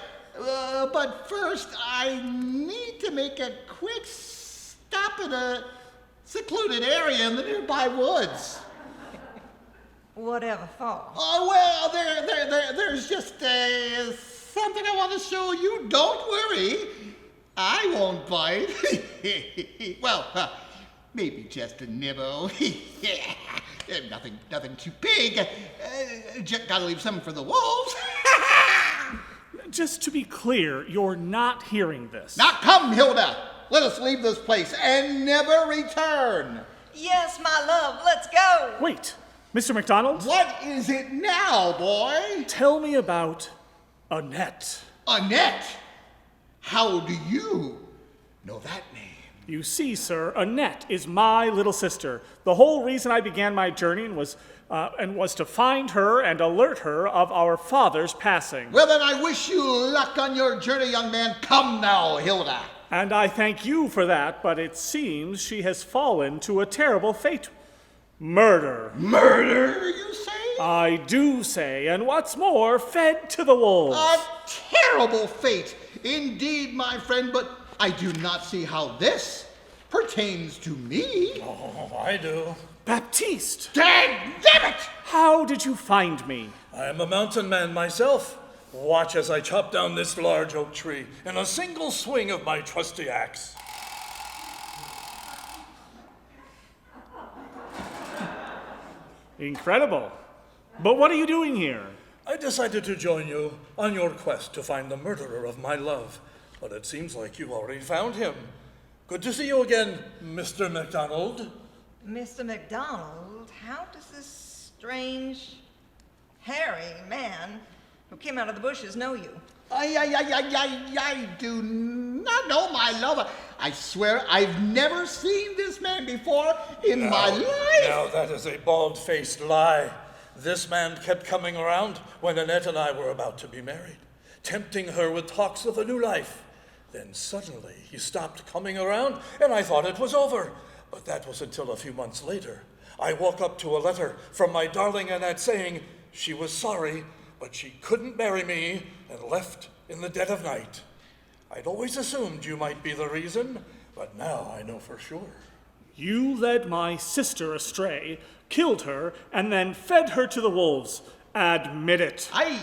first I need to make a quick stop in a secluded area in the nearby woods. Whatever for. Oh, well, there's just something I want to show you. Don't worry. I won't bite. Well, maybe just a nibble. Nothing too big. Just gotta leave some for the wolves. Just to be clear, you're not hearing this. Now come, Hilda. let us leave this place and never return. Yes, my love, let's go. Wait, Mr. McDonald? What is it now, boy? Tell me about Annette. Annette? How do you know that name? You see, sir, Annette is my little sister. The whole reason I began my journey was to find her and alert her of our father's passing. Well, then I wish you luck on your journey, young man. Come now, Hilda. And I thank you for that, but it seems she has fallen to a terrible fate. Murder. Murder, you say? I do say, and what's more, fed to the wolves. A terrible fate, indeed, my friend, but I do not see how this pertains to me. Oh, I do. Baptiste! Damn it! How did you find me? I am a mountain man myself. Watch as I chop down this large oak tree in a single swing of my trusty axe. Incredible. But what are you doing here? I decided to join you on your quest to find the murderer of my love, but it seems like you've already found him. Good to see you again, Mr. McDonald. Mr. McDonald, how does this strange, hairy man who came out of the bushes know you? I do not know, my love. I swear I've never seen this man before in my life. Now that is a bald-faced lie. This man kept coming around when Annette and I were about to be married, tempting her with talks of a new life. Then suddenly he stopped coming around, and I thought it was over. But that was until a few months later. I woke up to a letter from my darling Annette saying she was sorry, but she couldn't marry me and left in the dead of night. I'd always assumed you might be the reason, but now I know for sure. You led my sister astray, killed her, and then fed her to the wolves. Admit it. Ay.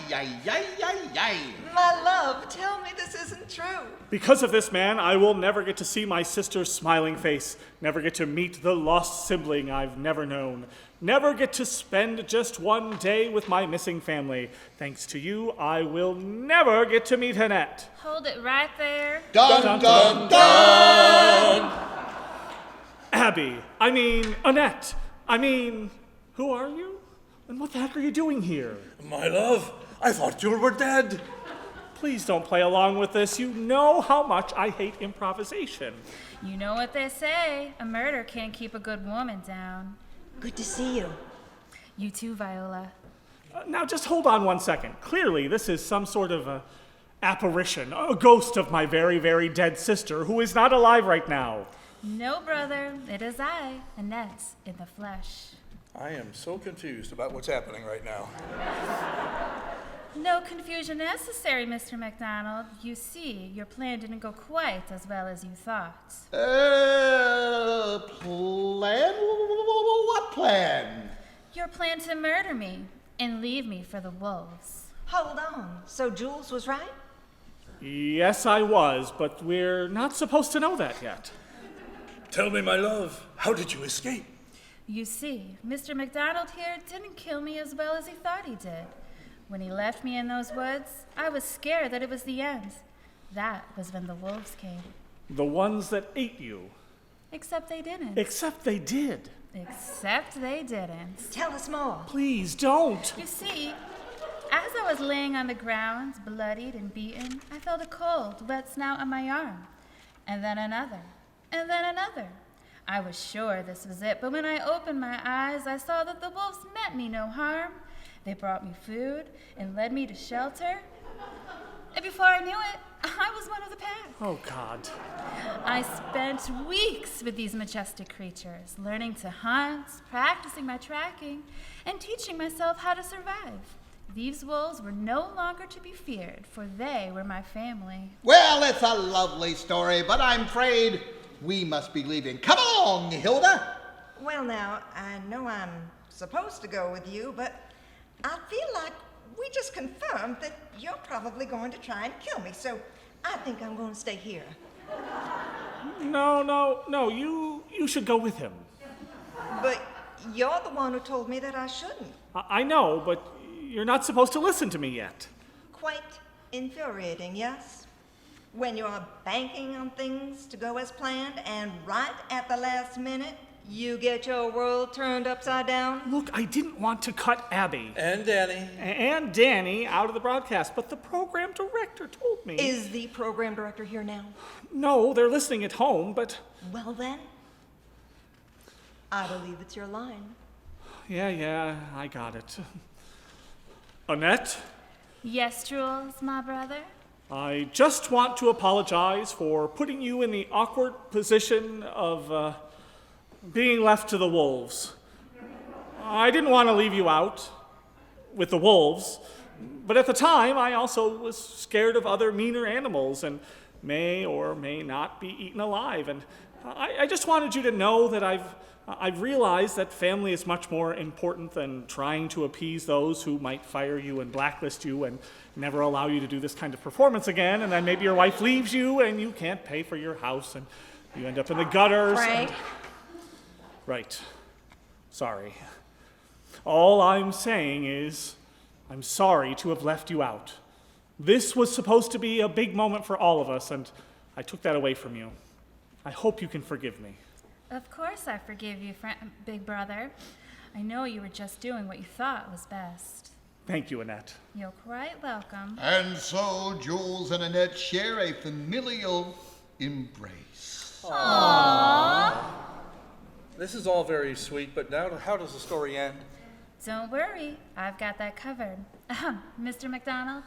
My love, tell me this isn't true. Because of this man, I will never get to see my sister's smiling face, never get to meet the lost sibling I've never known, never get to spend just one day with my missing family. Thanks to you, I will never get to meet Annette. Hold it right there. Dun, dun, dun! Annette, who are you? And what the heck are you doing here? My love, I thought you were dead. Please don't play along with this. You know how much I hate improvisation. You know what they say, a murder can't keep a good woman down. Good to see you. You too, Viola. Now just hold on one second. Clearly, this is some sort of apparition, a ghost of my very, very dead sister who is not alive right now. No, brother, it is I, Annette, in the flesh. I am so confused about what's happening right now. No confusion necessary, Mr. McDonald. You see, your plan didn't go quite as well as you thought. Plan? What plan? Your plan to murder me and leave me for the wolves. Hold on. So Jules was right? Yes, I was, but we're not supposed to know that yet. Tell me, my love, how did you escape? You see, Mr. McDonald here didn't kill me as well as he thought he did. When he left me in those woods, I was scared that it was the end. That was when the wolves came. The ones that ate you. Except they didn't. Except they did. Except they didn't. Tell us more. Please don't. You see, as I was laying on the ground, bloodied and beaten, I felt a cold, wet snout on my arm. And then another. And then another. I was sure this was it, but when I opened my eyes, I saw that the wolves meant me no harm. They brought me food and led me to shelter. And before I knew it, I was one of the pack. Oh, God. I spent weeks with these majestic creatures, learning to hunt, practicing my tracking, and teaching myself how to survive. These wolves were no longer to be feared, for they were my family. Well, it's a lovely story, but I'm afraid we must be leaving. Come along, Hilda. Well, now, I know I'm supposed to go with you, but I feel like we just confirmed that you're probably going to try and kill me, so I think I'm going to stay here. No, you should go with him. But you're the one who told me that I shouldn't. I know, but you're not supposed to listen to me yet. Quite infuriating, yes? When you're banking on things to go as planned, and right at the last minute, you get your world turned upside down? Look, I didn't want to cut Abby And Danny. and Danny out of the broadcast, but the program director told me. Is the program director here now? No, they're listening at home, but Well then, I believe it's your line. yeah, I got it. Annette? Yes, Jules, my brother? I just want to apologize for putting you in the awkward position of being left to the wolves. I didn't want to leave you out with the wolves, but at the time I also was scared of other meaner animals and may or may not be eaten alive. And I just wanted you to know that I've realized that family is much more important than trying to appease those who might fire you and blacklist you and never allow you to do this kind of performance again, and then maybe your wife leaves you and you can't pay for your house and you end up in the gutters. Frank? Right. Sorry. All I'm saying is, I'm sorry to have left you out. This was supposed to be a big moment for all of us, and I took that away from you. I hope you can forgive me. Of course I forgive you, big brother. I know you were just doing what you thought was best. Thank you, Annette. You're quite welcome. And so Jules and Annette share a familial embrace. This is all very sweet, but now how does the story end? Don't worry, I've got that covered. Mr. McDonald,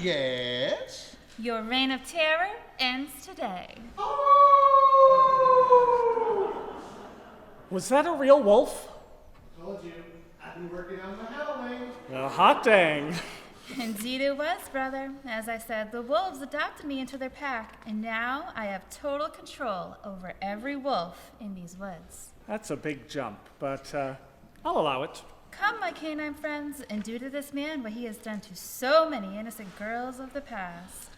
Yes? your reign of terror ends today. Was that a real wolf? Told you, I've been working on the howling. Hot dang. Indeed it was, brother. As I said, the wolves adopted me into their pack, and now I have total control over every wolf in these woods. That's a big jump, but I'll allow it. Come, my canine friends, and do to this man what he has done to so many innocent girls of the past.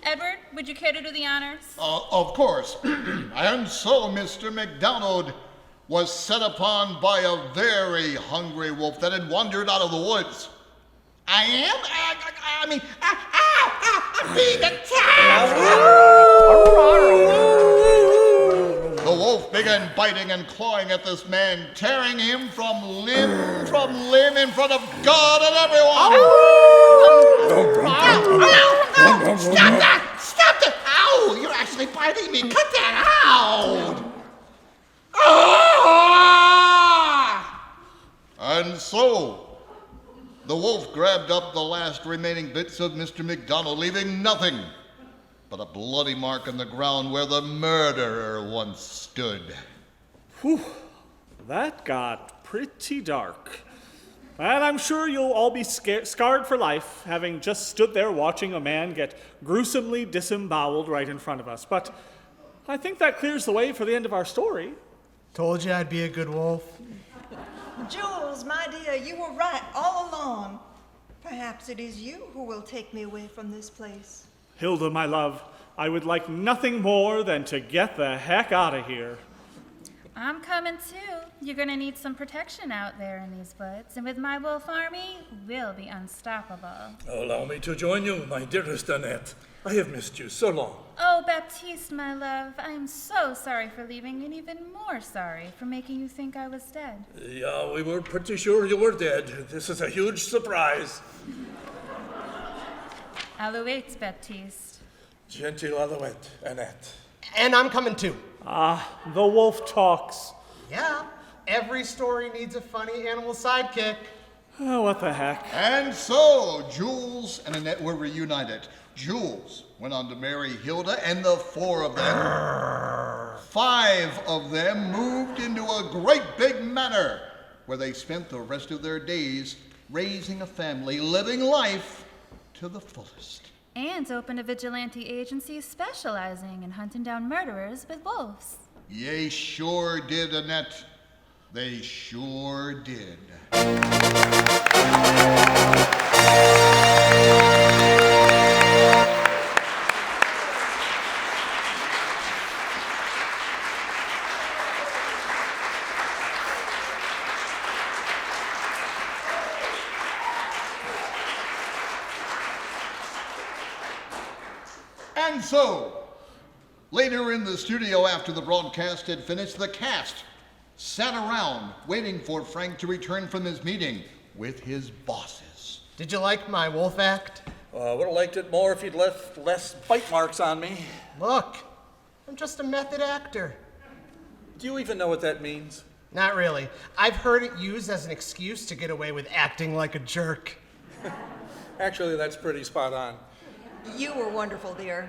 Edward, would you care to do the honors? Of course. And so Mr. McDonald was set upon by a very hungry wolf that had wandered out of the woods. I am? Feed the cow! The wolf began biting and clawing at this man, tearing him from limb in front of God and everyone. Ow! Stop that! Stop that! Ow! You're actually biting me. Cut that out! And so, the wolf grabbed up the last remaining bits of Mr. McDonald, leaving nothing but a bloody mark on the ground where the murderer once stood. Whew, that got pretty dark. And I'm sure you'll all be scarred for life, having just stood there watching a man get gruesomely disemboweled right in front of us. But I think that clears the way for the end of our story. Told you I'd be a good wolf. Jules, my dear, you were right all along. Perhaps it is you who will take me away from this place. Hilda, my love, I would like nothing more than to get the heck out of here. I'm coming too. You're gonna need some protection out there in these woods, and with my wolf army, we'll be unstoppable. Allow me to join you, my dearest Annette. I have missed you so long. Oh, Baptiste, my love, I am so sorry for leaving, and even more sorry for making you think I was dead. Yeah, we were pretty sure you were dead. This is a huge surprise. Alouettes, Baptiste. Gentle Alouette, Annette. And I'm coming too. The wolf talks. Yeah, every story needs a funny animal sidekick. Oh, what the heck. And so Jules and Annette were reunited. Jules went on to marry Hilda, and the four of them, 5 of them, moved into a great big manor where they spent the rest of their days raising a family, living life to the fullest. And opened a vigilante agency specializing in hunting down murderers with wolves. They sure did, Annette. They sure did. And so, later in the studio after the broadcast had finished, the cast sat around waiting for Frank to return from his meeting with his bosses. Did you like my wolf act? Would have liked it more if you'd left less bite marks on me. Look, I'm just a method actor. Do you even know what that means? Not really. I've heard it used as an excuse to get away with acting like a jerk. Actually, that's pretty spot on. You were wonderful, dear.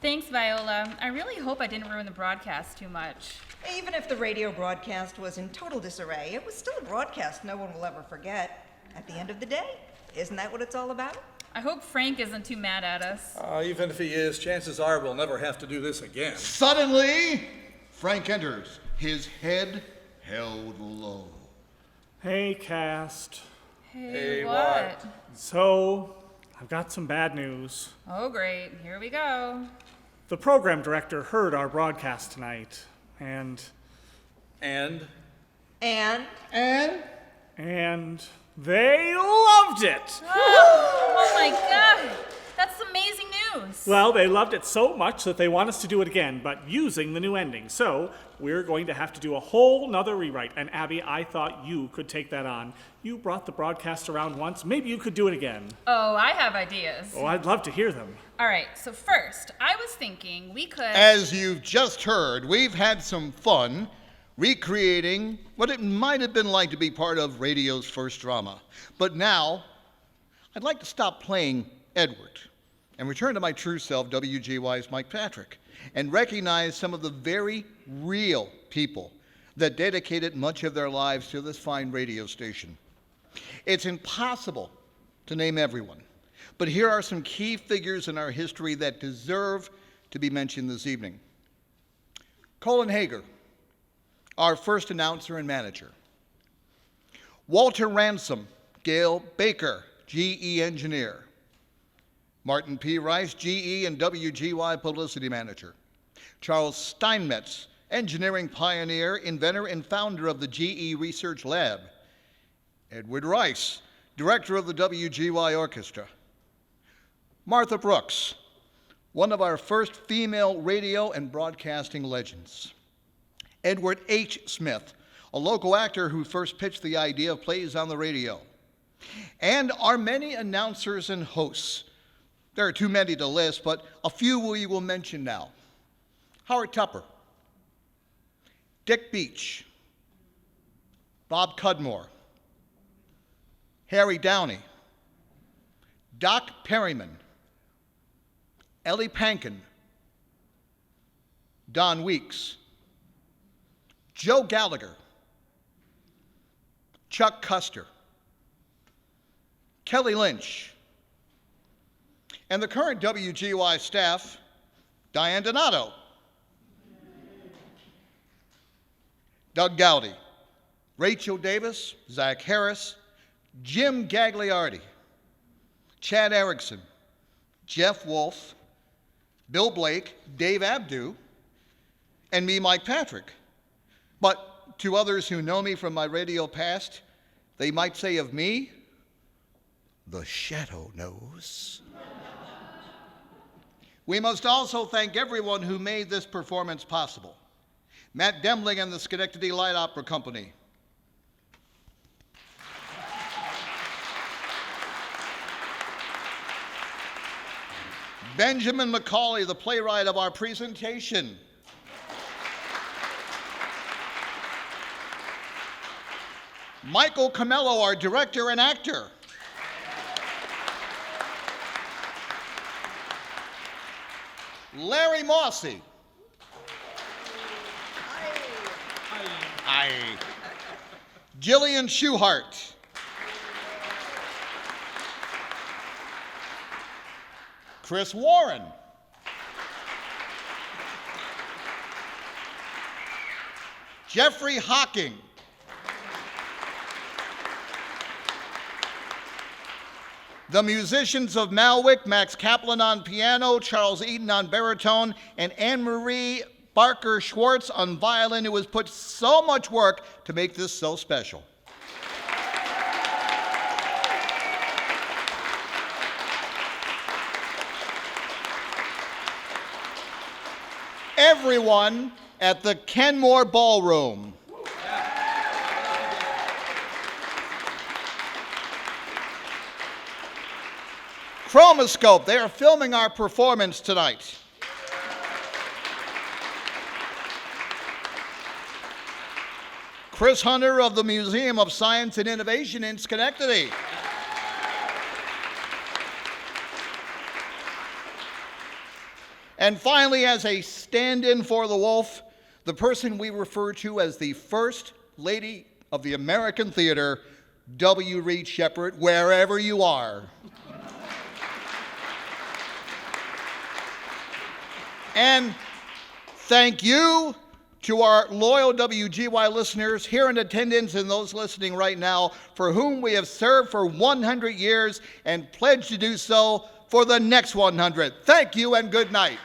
Thanks, Viola. I really hope I didn't ruin the broadcast too much. Even if the radio broadcast was in total disarray, it was still a broadcast no one will ever forget. At the end of the day, isn't that what it's all about? I hope Frank isn't too mad at us. Even if he is, chances are we'll never have to do this again. Suddenly, Frank enters, his head held low. Hey, cast. Hey, what? So, I've got some bad news. Oh, great. Here we go. The program director heard our broadcast tonight, and And? they loved it. Oh my God. That's amazing news. Well, they loved it so much that they want us to do it again, but using the new ending. So, we're going to have to do a whole nother rewrite. And Abby, I thought you could take that on. You brought the broadcast around once. Maybe you could do it again. Oh, I have ideas. Oh, I'd love to hear them. All right, so first, I was thinking we could... As you've just heard, we've had some fun recreating what it might have been like to be part of radio's first drama. But now, I'd like to stop playing Edward and return to my true self, WGY's Mike Patrick, and recognize some of the very real people that dedicated much of their lives to this fine radio station. It's impossible to name everyone, but here are some key figures in our history that deserve to be mentioned this evening. Colin Hager, our first announcer and manager. Walter Ransom, Gail Baker, GE engineer. Martin P. Rice, GE and WGY publicity manager. Charles Steinmetz, engineering pioneer, inventor, and founder of the GE Research Lab. Edward Rice, director of the WGY Orchestra. Martha Brooks, one of our first female radio and broadcasting legends. Edward H. Smith, a local actor who first pitched the idea of plays on the radio. And our many announcers and hosts. There are too many to list, but a few we will mention now. Howard Tupper, Dick Beach, Bob Cudmore, Harry Downey, Doc Perryman, Ellie Pankin, Don Weeks, Joe Gallagher, Chuck Custer, Kelly Lynch, and the current WGY staff, Diane Donato, Doug Gowdy, Rachel Davis, Zach Harris, Jim Gagliardi, Chad Erickson, Jeff Wolf, Bill Blake, Dave Abdu, and me, Mike Patrick. But to others who know me from my radio past, they might say of me, the shadow knows. We must also thank everyone who made this performance possible. Matt Demling and the Schenectady Light Opera Company. Benjamin McCauley, the playwright of our presentation. Michael Camello, our director and actor. Larry Mossy. Hi. Jillian Schuhart. Chris Warren. Jeffrey Hocking. The musicians of Malwick, Max Kaplan on piano, Charles Eaton on baritone, and Anne-Marie Barker Schwartz on violin, who has put so much work to make this so special. everyone at the Kenmore Ballroom. Chromoscope, they are filming our performance tonight. Chris Hunter of the Museum of Science and Innovation in Schenectady. And finally, as a stand-in for the wolf, the person we refer to as the First Lady of the American Theater, W. Reed Shepherd, wherever you are. And thank you to our loyal WGY listeners here in attendance and those listening right now, for whom we have served for 100 years and pledge to do so for the next 100. Thank you and good night.